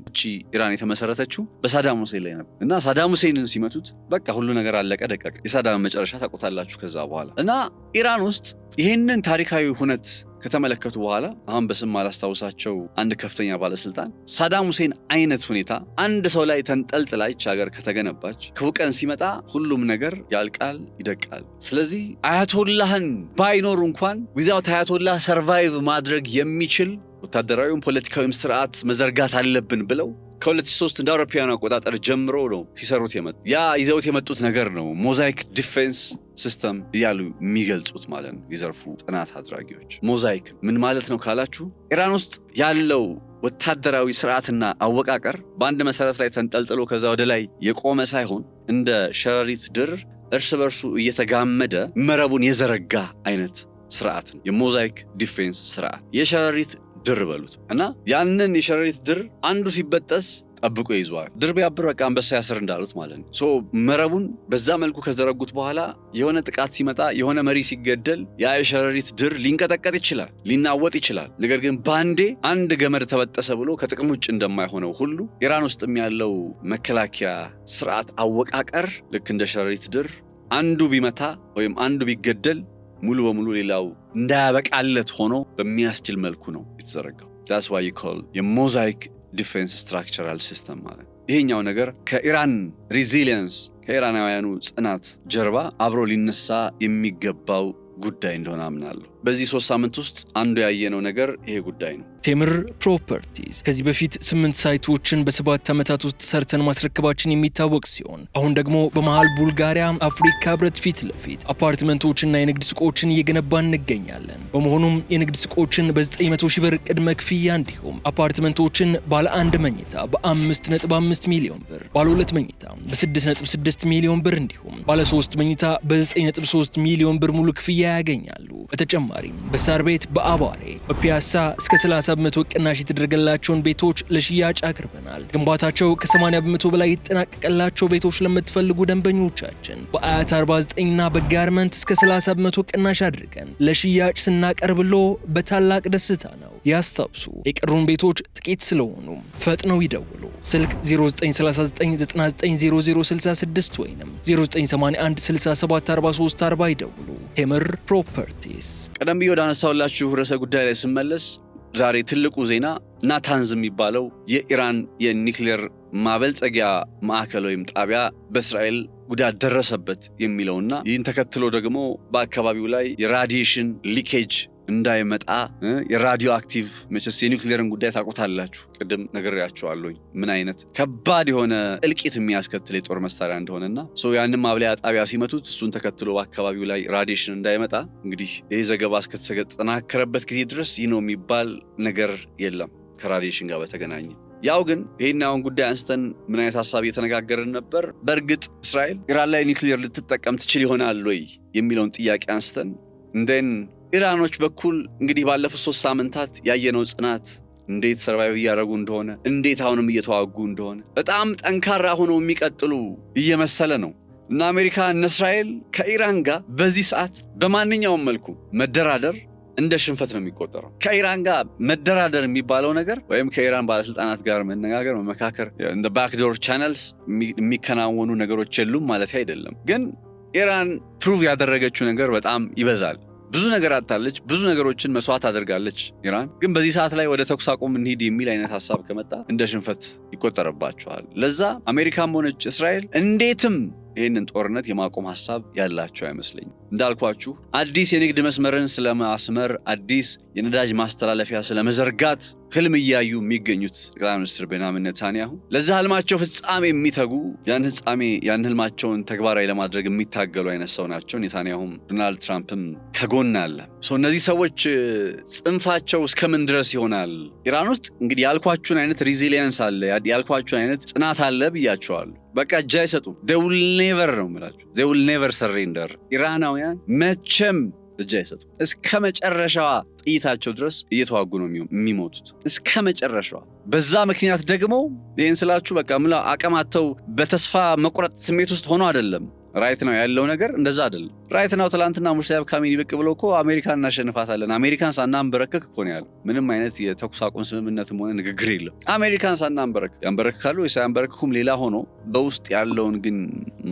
የተመሰረተችው በሳዳም ሁሴን ላይ ነበር እና ሳዳም ሁሴንን ሲመቱት በቃ ሁሉ ነገር አለቀ ደቀቀ። የሳዳም መጨረሻ ታቆታላችሁ ከዛ በኋላ እና ኢራን ውስጥ ይህንን ታሪካዊ ሁነት ከተመለከቱ በኋላ አሁን በስም አላስታውሳቸው አንድ ከፍተኛ ባለስልጣን ሳዳም ሁሴን አይነት ሁኔታ አንድ ሰው ላይ ተንጠልጥላች ሀገር ከተገነባች ክፉ ቀን ሲመጣ ሁሉም ነገር ያልቃል ይደቃል። ስለዚህ አያቶላህን ባይኖር እንኳን ዊዛውት አያቶላህ ሰርቫይቭ ማድረግ የሚችል ወታደራዊም ፖለቲካዊም ስርዓት መዘርጋት አለብን ብለው ከ2003 እንደ አውሮፓውያን አቆጣጠር ጀምሮ ነው ሲሰሩት የመጡት። ያ ይዘውት የመጡት ነገር ነው ሞዛይክ ዲፌንስ ሲስተም እያሉ የሚገልጹት ማለት ነው የዘርፉ ጥናት አድራጊዎች። ሞዛይክ ምን ማለት ነው ካላችሁ ኢራን ውስጥ ያለው ወታደራዊ ስርዓትና አወቃቀር በአንድ መሰረት ላይ ተንጠልጥሎ ከዛ ወደ ላይ የቆመ ሳይሆን እንደ ሸረሪት ድር እርስ በርሱ እየተጋመደ መረቡን የዘረጋ አይነት ስርዓት ነው የሞዛይክ ዲፌንስ ስርዓት። የሸረሪት ድር በሉት እና ያንን የሸረሪት ድር አንዱ ሲበጠስ ጠብቆ ይዟል። ድር ቢያብር በቃ አንበሳ ያስር እንዳሉት ማለት ነው። መረቡን በዛ መልኩ ከዘረጉት በኋላ የሆነ ጥቃት ሲመጣ የሆነ መሪ ሲገደል ያ የሸረሪት ድር ሊንቀጠቀጥ ይችላል፣ ሊናወጥ ይችላል። ነገር ግን ባንዴ አንድ ገመድ ተበጠሰ ብሎ ከጥቅም ውጭ እንደማይሆነው ሁሉ ኢራን ውስጥም ያለው መከላከያ ስርዓት አወቃቀር ልክ እንደ ሸረሪት ድር አንዱ ቢመታ ወይም አንዱ ቢገደል ሙሉ በሙሉ ሌላው እንዳያበቃለት ሆኖ በሚያስችል መልኩ ነው የተዘረጋው። that's why you call የሞዛይክ ዲፌንስ ስትራክቸራል ሲስተም ማለት። ይሄኛው ነገር ከኢራን ሪዚሊየንስ ከኢራናውያኑ ጽናት ጀርባ አብሮ ሊነሳ የሚገባው ጉዳይ እንደሆነ አምናለሁ። በዚህ 3 ሳምንት ውስጥ አንዱ ያየነው ነገር ይሄ ጉዳይ ነው። ቴምር ፕሮፐርቲስ ከዚህ በፊት 8 ሳይቶችን በ7 ዓመታት ውስጥ ሰርተን ማስረከባችን የሚታወቅ ሲሆን አሁን ደግሞ በመሃል ቡልጋሪያ አፍሪካ ህብረት ፊት ለፊት አፓርትመንቶችና የንግድ ሱቆችን እየገነባን እንገኛለን። በመሆኑም የንግድ ሱቆችን በ900 ሺህ ብር ቅድመ ክፍያ እንዲሁም አፓርትመንቶችን ባለ 1 መኝታ በ5.5 ሚሊዮን ብር፣ ባለ 2 መኝታ በ6.6 ሚሊዮን ብር እንዲሁም ባለ 3 መኝታ በ9.3 ሚሊዮን ብር ሙሉ ክፍያ ያገኛሉ። በተጨማሪም በሳር ቤት፣ በአባሬ፣ በፒያሳ እስከ 30% ቅናሽ የተደረገላቸውን ቤቶች ለሽያጭ አቅርበናል። ግንባታቸው ከ80% በላይ የተጠናቀቀላቸው ቤቶች ለምትፈልጉ ደንበኞቻችን በአያት 49 እና በጋርመንት እስከ 30% ቅናሽ አድርገን ለሽያጭ ስናቀርብሎ በታላቅ ደስታ ነው። ያስታውሱ፣ የቀሩን ቤቶች ጥቂት ስለሆኑ ፈጥነው ይደውሉ። ስልክ 0939990066 ወይንም 0981674340 ይደውሉ። ቴምር ፕሮፐርቲስ። ቀደም ብዬ ወደ አነሳሁላችሁ ርዕሰ ጉዳይ ላይ ስመለስ ዛሬ ትልቁ ዜና ናታንዝ የሚባለው የኢራን የኒውክሌር ማበልጸጊያ ማዕከል ወይም ጣቢያ በእስራኤል ጉዳት ደረሰበት የሚለውና ይህን ተከትሎ ደግሞ በአካባቢው ላይ የራዲዬሽን ሊኬጅ እንዳይመጣ የራዲዮ አክቲቭ መቼስ የኒውክሌርን ጉዳይ ታውቁታላችሁ። ቅድም ነግሬያችኋለሁ ምን አይነት ከባድ የሆነ እልቂት የሚያስከትል የጦር መሳሪያ እንደሆነና ያንን ማብለያ ጣቢያ ሲመቱት እሱን ተከትሎ በአካባቢው ላይ ራዲዬሽን እንዳይመጣ እንግዲህ ይህ ዘገባ እስከተጠናከረበት ጊዜ ድረስ ይህ ነው የሚባል ነገር የለም ከራዲዬሽን ጋር በተገናኘ። ያው ግን ይህን አሁን ጉዳይ አንስተን ምን አይነት ሀሳብ እየተነጋገርን ነበር? በእርግጥ እስራኤል ኢራን ላይ ኒውክሌር ልትጠቀም ትችል ይሆናል ወይ የሚለውን ጥያቄ አንስተን እንደን ኢራኖች በኩል እንግዲህ ባለፉት 3 ሳምንታት ያየነው ጽናት እንዴት ሰርቫይቭ እያደረጉ እንደሆነ እንዴት አሁንም እየተዋጉ እንደሆነ በጣም ጠንካራ ሆነው የሚቀጥሉ እየመሰለ ነው እና አሜሪካ እና እስራኤል ከኢራን ጋር በዚህ ሰዓት በማንኛውም መልኩ መደራደር እንደ ሽንፈት ነው የሚቆጠረው። ከኢራን ጋር መደራደር የሚባለው ነገር ወይም ከኢራን ባለስልጣናት ጋር መነጋገር መመካከር እንደ ባክዶር ቻነልስ የሚከናወኑ ነገሮች የሉም ማለት አይደለም። ግን ኢራን ፕሩቭ ያደረገችው ነገር በጣም ይበዛል። ብዙ ነገር አጣለች፣ ብዙ ነገሮችን መስዋዕት አድርጋለች ኢራን። ግን በዚህ ሰዓት ላይ ወደ ተኩስ አቁም እንሂድ የሚል አይነት ሐሳብ ከመጣ እንደ ሽንፈት ይቆጠርባቸዋል። ለዛ አሜሪካም ሆነች እስራኤል እንዴትም ይህንን ጦርነት የማቆም ሐሳብ ያላቸው አይመስለኝም። እንዳልኳችሁ አዲስ የንግድ መስመርን ስለማስመር፣ አዲስ የነዳጅ ማስተላለፊያ ስለመዘርጋት ህልም እያዩ የሚገኙት ጠቅላይ ሚኒስትር ቤንያሚን ኔታንያሁ ለዛ ህልማቸው ፍጻሜ የሚተጉ ያን ህልማቸውን ተግባራዊ ለማድረግ የሚታገሉ አይነት ሰው ናቸው። ኔታንያሁም ዶናልድ ትራምፕም ከጎን አለ። እነዚህ ሰዎች ጽንፋቸው እስከምን ድረስ ይሆናል? ኢራን ውስጥ እንግዲህ ያልኳችሁን አይነት ሪዚሊየንስ አለ፣ ያልኳችሁን አይነት ጽናት አለ ብያቸዋለሁ። በቃ እጅ አይሰጡም። they will never ነው የምላችሁ። they will never surrender። ኢራናውያን መቼም እጅ አይሰጡም። እስከ መጨረሻዋ ጥይታቸው ድረስ እየተዋጉ ነው የሚሞቱት፣ እስከ መጨረሻዋ። በዛ ምክንያት ደግሞ ይህን ስላችሁ በቃ አቀማተው በተስፋ መቁረጥ ስሜት ውስጥ ሆኖ አይደለም። ራይት ነው ያለው ነገር እንደዛ አይደለም። ራይት ነው ትላንትና ሙርሲያብ ካሚኒ ብቅ ብሎ እኮ አሜሪካን እናሸንፋታለን፣ አሜሪካን ሳናንበረክክ እኮ ነው ያለው። ምንም አይነት የተኩስ አቁም ስምምነትም ሆነ ንግግር የለም። አሜሪካን ሳናንበረክክ ያንበረክካሉ ወይ ሳያንበረክኩም ሌላ ሆኖ በውስጥ ያለውን ግን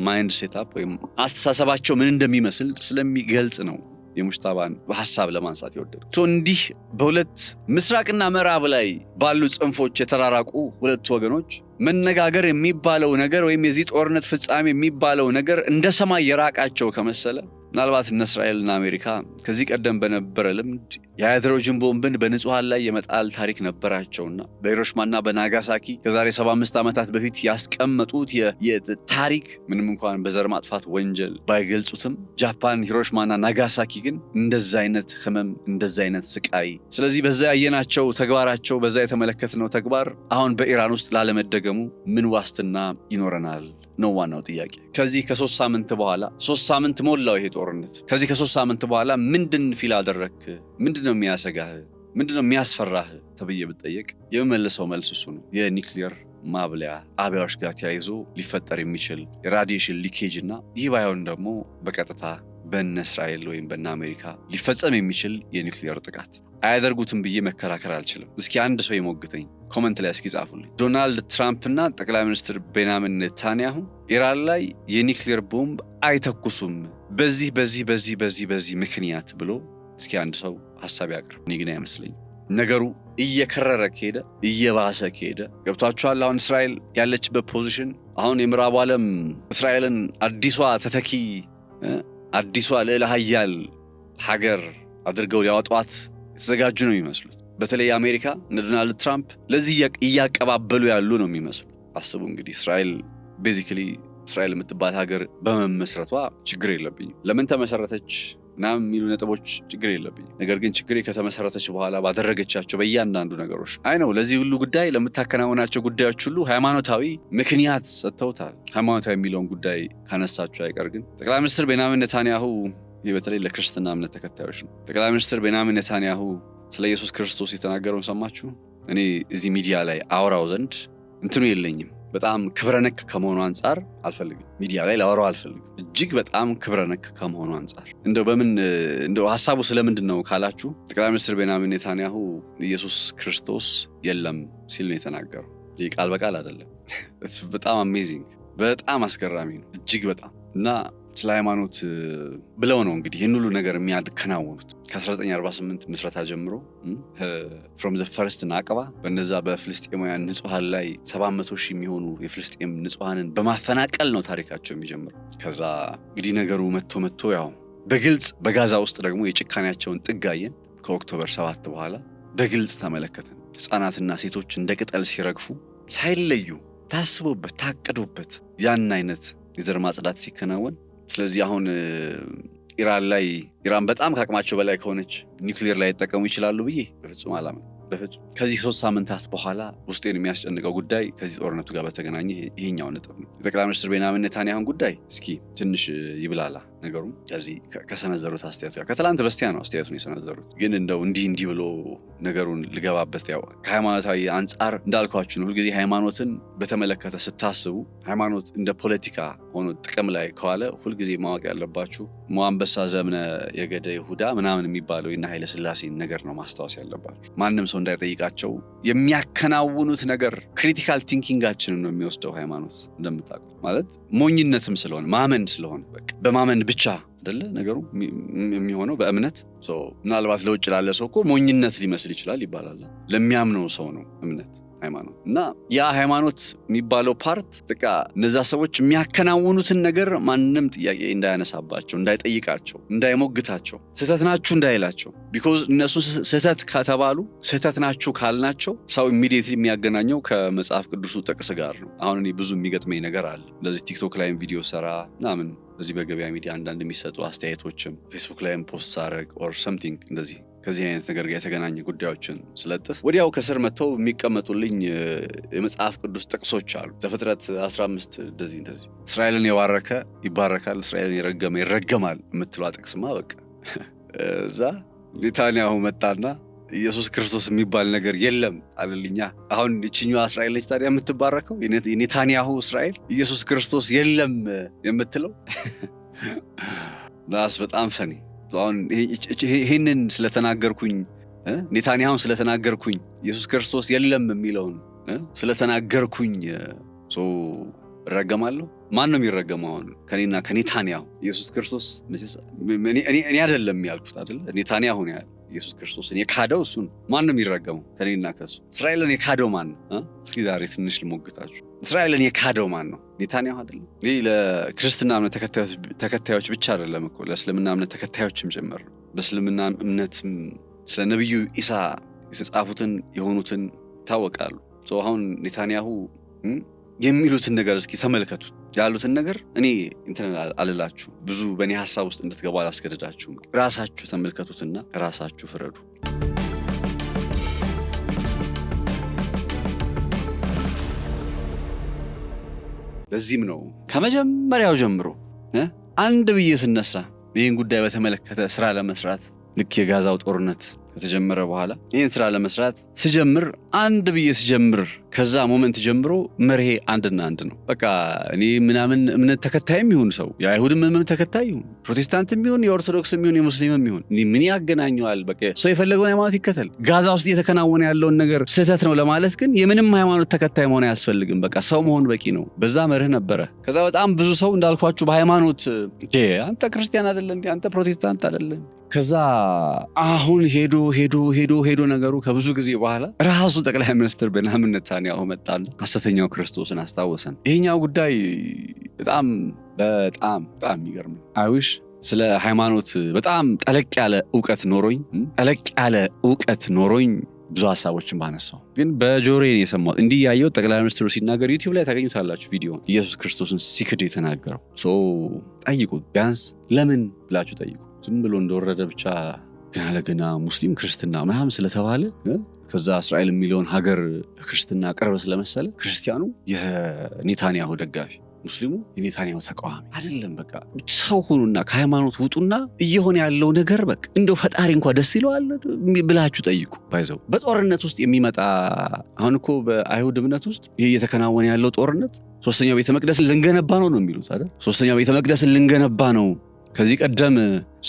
ማይንድ ሴትአፕ ወይም አስተሳሰባቸው ምን እንደሚመስል ስለሚገልጽ ነው የሙሽታባን ሐሳብ ለማንሳት ይወደዱ እንዲህ በሁለት ምስራቅና ምዕራብ ላይ ባሉ ጽንፎች የተራራቁ ሁለት ወገኖች መነጋገር የሚባለው ነገር ወይም የዚህ ጦርነት ፍጻሜ የሚባለው ነገር እንደ ሰማይ የራቃቸው ከመሰለ ምናልባት እነ እስራኤልና አሜሪካ ከዚህ ቀደም በነበረ ልምድ የሃይድሮጅን ቦምብን በንጹሃን ላይ የመጣል ታሪክ ነበራቸውና በሂሮሺማና በናጋሳኪ ከዛሬ 75 ዓመታት በፊት ያስቀመጡት የታሪክ ምንም እንኳን በዘር ማጥፋት ወንጀል ባይገልጹትም ጃፓን ሂሮሺማና ናጋሳኪ ግን እንደዛ አይነት ህመም እንደዛ አይነት ስቃይ ስለዚህ በዛ ያየናቸው ተግባራቸው በዛ የተመለከትነው ተግባር አሁን በኢራን ውስጥ ላለመደገሙ ምን ዋስትና ይኖረናል ነው ዋናው ጥያቄ። ከዚህ ከ3 ሳምንት በኋላ 3 ሳምንት ሞላው ይሄ ጦርነት ከዚህ ከ3 ሳምንት በኋላ ምንድን ፊል አደረክ ምንድነው የሚያሰጋህ ምንድነው የሚያስፈራህ ተብዬ ብጠየቅ የምመልሰው መልስ እሱ ነው። የኒውክሊየር ማብለያ ጣቢያዎች ጋር ተያይዞ ሊፈጠር የሚችል የራዲዬሽን ሊኬጅ እና ይህ ባይሆን ደግሞ በቀጥታ በእነ እስራኤል ወይም በእነ አሜሪካ ሊፈጸም የሚችል የኒውክሊየር ጥቃት አያደርጉትም ብዬ መከራከር አልችልም። እስኪ አንድ ሰው ይሞግተኝ ኮሜንት ላይ እስኪ ጻፉልኝ። ዶናልድ ትራምፕና ጠቅላይ ሚኒስትር ቤንያሚን ኔታንያሁ ኢራን ላይ የኒውክሊየር ቦምብ አይተኩሱም በዚህ ምክንያት ብሎ እስኪ አንድ ሰው ሐሳብ ያቅርብ። እኔ ግን አይመስለኝም። ነገሩ እየከረረ ከሄደ እየባሰ ከሄደ ገብቷችኋል። አሁን እስራኤል ያለችበት ፖዚሽን አሁን የምዕራቡ ዓለም እስራኤልን አዲሷ ተተኪ አዲሷ ልዕለ ኃያል ሀገር አድርገው ሊያወጧት የተዘጋጁ ነው የሚመስሉት። በተለይ አሜሪካ እነ ዶናልድ ትራምፕ ለዚህ እያቀባበሉ ያሉ ነው የሚመስሉት። አስቡ እንግዲህ እስራኤል ቤዚካሊ እስራኤል የምትባል ሀገር በመመስረቷ ችግር የለብኝም። ለምን ተመሰረተች ምናምን የሚሉ ነጥቦች ችግር የለብኝም። ነገር ግን ችግሬ ከተመሰረተች በኋላ ባደረገቻቸው በእያንዳንዱ ነገሮች አይ ነው ለዚህ ሁሉ ጉዳይ ለምታከናውናቸው ጉዳዮች ሁሉ ሃይማኖታዊ ምክንያት ሰጥተውታል። ሃይማኖታዊ የሚለውን ጉዳይ ካነሳቸው አይቀር ግን ጠቅላይ ሚኒስትር ቤንያሚን ኔታንያሁ ይህ በተለይ ለክርስትና እምነት ተከታዮች ነው። ጠቅላይ ሚኒስትር ቤንያሚን ኔታንያሁ ስለ ኢየሱስ ክርስቶስ የተናገረውን ሰማችሁ? እኔ እዚህ ሚዲያ ላይ አወራው ዘንድ እንትኑ የለኝም። በጣም ክብረነክ ከመሆኑ አንጻር አልፈልግም። ሚዲያ ላይ ላወራው አልፈልግም። እጅግ በጣም ክብረነክ ከመሆኑ አንጻር እንደው ሐሳቡ ስለምንድን ነው ካላችሁ ጠቅላይ ሚኒስትር ቤንያሚን ኔታንያሁ ኢየሱስ ክርስቶስ የለም ሲል ነው የተናገረው። ይህ ቃል በቃል አይደለም። በጣም አሜዚንግ በጣም አስገራሚ ነው እጅግ በጣም እና ስለ ሃይማኖት ብለው ነው እንግዲህ ይህን ሁሉ ነገር የሚያከናውኑት ከ1948 ምስረታ ጀምሮ from the first ናቅባ በነዛ በፍልስጤማውያን ንጹሃን ላይ 700,000 የሚሆኑ የፍልስጤም ንጹሃንን በማፈናቀል ነው ታሪካቸው የሚጀምረው። ከዛ እንግዲህ ነገሩ መጥቶ ያው በግልጽ በጋዛ ውስጥ ደግሞ የጭካኔያቸውን ጥጋየን ከኦክቶበር 7 በኋላ በግልጽ ተመለከተን። ህፃናትና ሴቶች እንደ ቅጠል ሲረግፉ ሳይለዩ ታስቦበት ታቅዶበት ያን አይነት የዘር ማጽዳት ሲከናወን ስለዚህ አሁን ኢራን በጣም ከአቅማቸው በላይ ከሆነች ኒውክሊየር ላይ ይጠቀሙ ይችላሉ ብዬ በፍጹም አላምንም። በፍጹም ከዚህ 3 ሳምንታት በኋላ ውስጤን የሚያስጨንቀው ጉዳይ ከዚህ ጦርነቱ ጋር በተገናኘ ይሄኛው ነጥብ ነው። የጠቅላይ ሚኒስትር ቤንያሚን ኔታንያሁን ጉዳይ እስኪ ትንሽ ይብላላ ነገሩም ከዚህ ከሰነዘሩት አስተያየት ጋር ከትላንት በስቲያ ነው አስተያየቱን የሰነዘሩት። ግን እንደው እንዲህ ብሎ ነገሩን ልገባበት ያው ከሃይማኖታዊ አንጻር እንዳልኳችሁ ነው። ሁልጊዜ ሃይማኖትን በተመለከተ ስታስቡ ሃይማኖት እንደ ፖለቲካ ሆኖ ጥቅም ላይ ከዋለ ሁልጊዜ ማወቅ ያለባችሁ ሞአንበሳ ዘምነ የገደ ይሁዳ ምናምን የሚባለው እና ኃይለ ሥላሴን ነገር ነው ማስታወስ ያለባችሁ። ማንም ሰው እንዳይጠይቃቸው የሚያከናውኑት ነገር ክሪቲካል ቲንኪንጋችንን ነው የሚወስደው። ሃይማኖት እንደምታውቁት ማለት ሞኝነትም ስለሆነ ማመን ስለሆነ በቃ በማመን ብቻ አይደለ ነገሩ የሚሆነው በእምነት ምናልባት ለውጭ ላለ ሰው እኮ ሞኝነት ሊመስል ይችላል ይባላል። ለሚያምነው ሰው ነው እምነት ሃይማኖት እና ያ ሃይማኖት የሚባለው ፓርት በቃ እነዛ ሰዎች የሚያከናውኑትን ነገር ማንንም ጥያቄ እንዳያነሳባቸው እንዳይጠይቃቸው እንዳይሞግታቸው ስህተት ናችሁ እንዳይላቸው ቢኮዝ እነሱ ስህተት ከተባሉ ስህተት ናችሁ ካልናቸው ሰው ኢሚዲየትሊ የሚያገናኘው ከመጽሐፍ ቅዱሱ ጥቅስ ጋር ነው። አሁን እኔ ብዙ የሚገጥመኝ ነገር አለ። እንደዚህ ቲክቶክ ላይም ቪዲዮ ሰራ ምናምን በዚህ በገበያ ሚዲያ አንዳንድ የሚሰጡ አስተያየቶችም ፌስቡክ ላይም ፖስት ሳረግ ኦር ሰምቲንግ እንደዚህ ከዚህ አይነት ነገር ጋር የተገናኘ ጉዳዮችን ስለጥፍ ወዲያው ከስር መጥተው የሚቀመጡልኝ የመጽሐፍ ቅዱስ ጥቅሶች አሉ። ዘፍጥረት 15 እንደዚህ እስራኤልን የባረከ ይባረካል፣ እስራኤልን የረገመ ይረገማል የምትለው ጥቅስማ በቃ እዛ ኔታንያሁ መጣና ኢየሱስ ክርስቶስ የሚባል ነገር የለም አለልኛ። አሁን እቺኛዋ እስራኤል ነች ታዲያ የምትባረከው? የኔታንያሁ እስራኤል ኢየሱስ ክርስቶስ የለም የምትለው ዳስ በጣም ፈኒ። አሁን ይሄንን ስለተናገርኩኝ ኔታንያሁን ስለተናገርኩኝ ኢየሱስ ክርስቶስ የለም የሚለውን ስለተናገርኩኝ እረገማለሁ ማን ነው የሚረገመው? አሁን ከኔና ከኔታንያሁ ኢየሱስ ክርስቶስ እኔ አይደለም ያልኩት አይደል? ኔታንያሁ ነው ያለው። ኢየሱስ ክርስቶስን የካደው እሱ ነው። ማን ነው የሚረገመው? ከኔና ከሱ። እስራኤልን የካደው ማን ነው? እስኪ ዛሬ ትንሽ ልሞግታችሁ። እስራኤልን የካደው ማን ነው? ኔታንያሁ አይደለም? ይህ ለክርስትና እምነት ተከታዮች ብቻ አይደለም እኮ ለእስልምና እምነት ተከታዮችም ጭምር። በእስልምና እምነትም ስለ ነቢዩ ኢሳ የተጻፉትን የሆኑትን ይታወቃሉ። አሁን ኔታንያሁ የሚሉትን ነገር እስኪ ተመልከቱት። ያሉትን ነገር እኔ እንትን አልላችሁ፣ ብዙ በእኔ ሀሳብ ውስጥ እንድትገቡ አላስገድዳችሁም። ራሳችሁ ተመልከቱትና ራሳችሁ ፍረዱ። ለዚህም ነው ከመጀመሪያው ጀምሮ አንድ ብዬ ስነሳ ይህን ጉዳይ በተመለከተ ስራ ለመስራት ልክ የጋዛው ጦርነት ከተጀመረ በኋላ ይህን ስራ ለመስራት ስጀምር አንድ ብዬ ስጀምር ከዛ ሞመንት ጀምሮ መርሄ አንድና አንድ ነው። በቃ እኔ ምናምን እምነት ተከታይም ይሁን ሰው የአይሁድም እምነት ተከታይ ይሁን ፕሮቴስታንትም ይሁን የኦርቶዶክስም ይሁን የሙስሊምም ይሁን ምን ያገናኘዋል? በቃ ሰው የፈለገውን ሃይማኖት ይከተል። ጋዛ ውስጥ እየተከናወነ ያለውን ነገር ስህተት ነው ለማለት ግን የምንም ሃይማኖት ተከታይ መሆን አያስፈልግም። በቃ ሰው መሆን በቂ ነው። በዛ መርህ ነበረ። ከዛ በጣም ብዙ ሰው እንዳልኳችሁ በሃይማኖት አንተ ክርስቲያን አይደለ እንዴ? አንተ ፕሮቴስታንት አይደለ? ከዛ አሁን ሄዶ ነገሩ ከብዙ ጊዜ በኋላ ራሱ ጠቅላይ ሚኒስትር ቤንያሚን ኔታንያሁ መጣና ሐሰተኛው ክርስቶስን አስታወሰን። ይሄኛው ጉዳይ በጣም የሚገርም አይውሽ ስለ ሃይማኖት በጣም ጠለቅ ያለ ዕውቀት ኖሮኝ ብዙ ሐሳቦችን ባነሳው፣ ግን በጆሮዬ የሰማሁት እንዲህ ያየው ጠቅላይ ሚኒስትሩ ሲናገር ዩቲዩብ ላይ ታገኙታላችሁ ቪዲዮ ኢየሱስ ክርስቶስን ሲክድ የተናገረው። ጠይቁት፣ ቢያንስ ለምን ብላችሁ ጠይቁ። ዝም ብሎ እንደወረደ ብቻ ገና ሙስሊም ክርስትና ምናምን ስለተባለ ከዛ እስራኤል የሚለውን ሀገር ክርስትና ቅርብ ስለመሰለ ክርስቲያኑ የኔታንያሁ ደጋፊ፣ ሙስሊሙ የኔታንያሁ ተቃዋሚ አይደለም። በቃ ሰው ሆኑና ከሃይማኖት ውጡና እየሆነ ያለው ነገር በቃ እንደው ፈጣሪ እንኳን ደስ ይለዋል ብላችሁ ጠይቁ። ባይዘው በጦርነት ውስጥ የሚመጣ አሁን እኮ በአይሁድ እምነት ውስጥ ይሄ እየተከናወነ ያለው ጦርነት ሶስተኛው ቤተ መቅደስን ልንገነባ ነው የሚሉት አይደል? ሶስተኛው ቤተ መቅደስን ልንገነባ ነው። ከዚህ ቀደም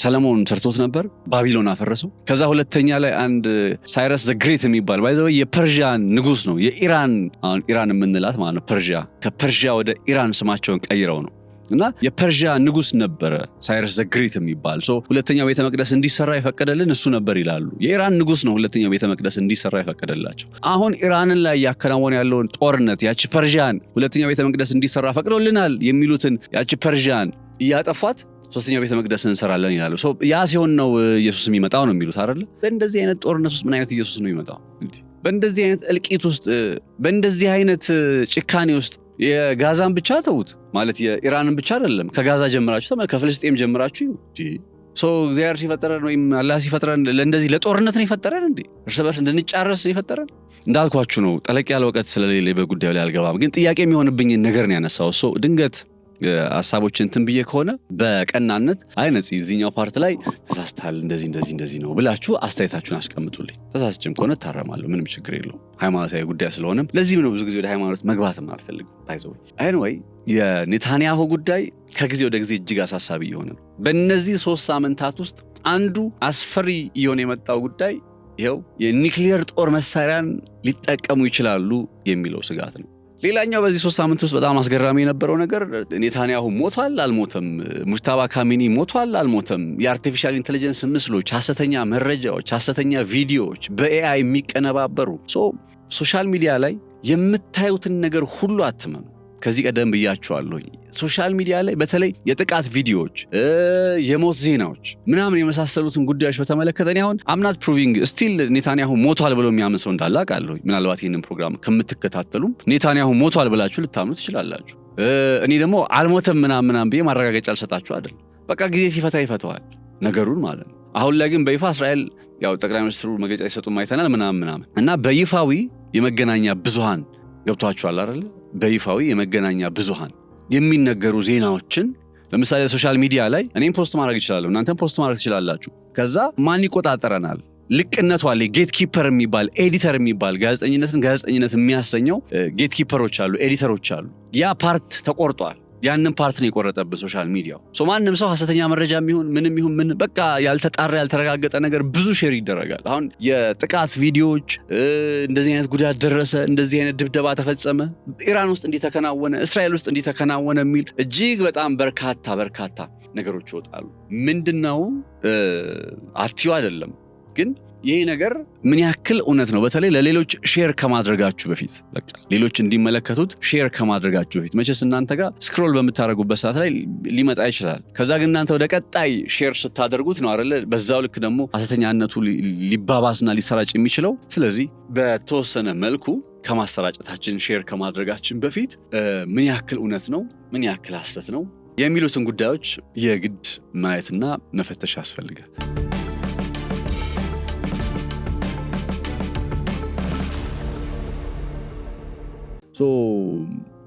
ሰለሞን ሰርቶት ነበር፣ ባቢሎን አፈረሰው። ከዛ ሁለተኛ ላይ አንድ ሳይረስ ዘ ግሬት የሚባል ባይዘው የፐርሺያን ንጉስ ነው። የኢራን አሁን ኢራን የምንላት ማለት ነው ፐርሺያ፣ ከፐርሺያ ወደ ኢራን ስማቸውን ቀይረው ነው። እና የፐርሺያ ንጉስ ነበረ ሳይረስ ዘ ግሬት የሚባል። ሁለተኛው ቤተ መቅደስ እንዲሰራ የፈቀደልን እሱ ነበር ይላሉ። የኢራን ንጉስ ነው ሁለተኛው ቤተ መቅደስ እንዲሰራ የፈቀደላቸው። አሁን ኢራንን ላይ ያከናወነ ያለውን ጦርነት ያቺ ፐርሺያን ሁለተኛው ቤተ መቅደስ እንዲሰራ ፈቅዶልናል የሚሉትን ያቺ ፐርሺያን እያጠፏት ሶስተኛው ቤተ መቅደስ እንሰራለን ይላሉ። ያ ሲሆን ነው ኢየሱስ የሚመጣው ነው የሚሉት አይደል? በእንደዚህ አይነት ጦርነት ውስጥ ምን አይነት ኢየሱስ ነው የሚመጣው? በእንደዚህ አይነት እልቂት ውስጥ፣ በእንደዚህ አይነት ጭካኔ ውስጥ የጋዛን ብቻ ተውት ማለት የኢራንን ብቻ አይደለም፣ ከጋዛ ጀምራችሁ ከፍልስጤም ጀምራችሁ እግዚአብሔር ሲፈጠረን ወይም አላህ ሲፈጠረን ለእንደዚህ ለጦርነት ነው የፈጠረን እንዴ? እርስ በርስ እንድንጫረስ ነው የፈጠረን? እንዳልኳችሁ ነው ጠለቅ ያለ እውቀት ስለሌለ በጉዳዩ ላይ አልገባም። ግን ጥያቄ የሚሆንብኝ ነገር ነው ያነሳው። ድንገት ሐሳቦችን እንትን ብዬ ከሆነ በቀናነት አይነጽ እዚህኛው ፓርት ላይ ተሳስተሃል እንደዚህ ነው ብላችሁ አስተያየታችሁን አስቀምጡልኝ። ተሳስቼም ከሆነ ታረማለሁ፣ ምንም ችግር የለውም። ሃይማኖታዊ ጉዳይ ስለሆነም ለዚህም ነው ብዙ ጊዜ ወደ ሃይማኖት መግባትም አልፈልግም። ባይዘው አይንወይ የኔታንያሁ ጉዳይ ከጊዜ ወደ ጊዜ እጅግ አሳሳቢ እየሆነ ነው። በእነዚህ 3 ሳምንታት ውስጥ አንዱ አስፈሪ እየሆነ የመጣው ጉዳይ ይኸው የኒክሊየር ጦር መሳሪያን ሊጠቀሙ ይችላሉ የሚለው ስጋት ነው። ሌላኛው በዚህ 3 ሳምንት ውስጥ በጣም አስገራሚ የነበረው ነገር ኔታንያሁ ሞቷል አልሞተም፣ ሙጅታባ ካሚኒ ሞቷል አልሞተም፣ የአርቲፊሻል ኢንተለጀንስ ምስሎች፣ ሐሰተኛ መረጃዎች፣ ሐሰተኛ ቪዲዮዎች በኤአይ የሚቀነባበሩ ሶሻል ሚዲያ ላይ የምታዩትን ነገር ሁሉ አትመኑ። ከዚህ ቀደም ብያችኋለሁ። ሶሻል ሚዲያ ላይ በተለይ የጥቃት ቪዲዮዎች፣ የሞት ዜናዎች ምናምን የመሳሰሉትን ጉዳዮች በተመለከተ እኔ አሁን አምናት ፕሩቪንግ ስቲል ኔታንያሁ ሞቷል ብሎ የሚያምን ሰው እንዳለ አውቃለሁ። ምናልባት ይህንን ፕሮግራም ከምትከታተሉም ኔታንያሁ ሞቷል ብላችሁ ልታምኑ ትችላላችሁ። እኔ ደግሞ አልሞተም ምናምን ብዬ ማረጋገጫ አልሰጣችሁ አይደል። በቃ ጊዜ ሲፈታ ይፈተዋል ነገሩን ማለት ነው። አሁን ላይ ግን በይፋ እስራኤል ያው ጠቅላይ ሚኒስትሩ መግለጫ ይሰጡ ማይተናል ምናምን እና በይፋዊ የመገናኛ ብዙሃን ገብቷችኋል አይደል? በይፋዊ የመገናኛ ብዙሃን የሚነገሩ ዜናዎችን ለምሳሌ ሶሻል ሚዲያ ላይ እኔም ፖስት ማድረግ እችላለሁ፣ እናንተም ፖስት ማድረግ ትችላላችሁ። ከዛ ማን ይቆጣጠረናል? ልቅነቱ አለ። ጌት ኪፐር የሚባል ኤዲተር የሚባል ጋዜጠኝነት የሚያሰኘው ጌት ኪፐሮች አሉ፣ ኤዲተሮች አሉ። ያ ፓርት ተቆርጧል። ያንን ፓርት ነው የቆረጠበት ሶሻል ሚዲያው። ማንም ሰው ሐሰተኛ መረጃ የሚሆን ምንም ይሁን ምን በቃ ያልተጣራ ያልተረጋገጠ ነገር ብዙ ሼር ይደረጋል። አሁን የጥቃት ቪዲዮዎች እንደዚህ አይነት ጉዳት ደረሰ፣ እንደዚህ አይነት ድብደባ ተፈጸመ፣ ኢራን ውስጥ እንዲተከናወነ፣ እስራኤል ውስጥ እንዲተከናወነ የሚል እጅግ በጣም በርካታ ነገሮች ይወጣሉ። ምንድነው አትዩ አይደለም ግን ይሄ ነገር ምን ያክል እውነት ነው? በተለይ ለሌሎች ሼር ከማድረጋችሁ በፊት በቃ ሌሎች እንዲመለከቱት ሼር ከማድረጋችሁ በፊት መቼስ እናንተ ጋር ስክሮል በምታደርጉበት ሰዓት ላይ ሊመጣ ይችላል። ከዛ ግን እናንተ ወደ ቀጣይ ሼር ስታደርጉት ነው አይደለ በዛው ልክ ደግሞ ሐሰተኛነቱ ሊባባስና ሊሰራጭ የሚችለው። ስለዚህ በተወሰነ መልኩ ከማሰራጨታችን ሼር ከማድረጋችን በፊት ምን ያክል እውነት ነው፣ ምን ያክል ሐሰት ነው የሚሉትን ጉዳዮች የግድ ማየትና መፈተሽ ያስፈልጋል።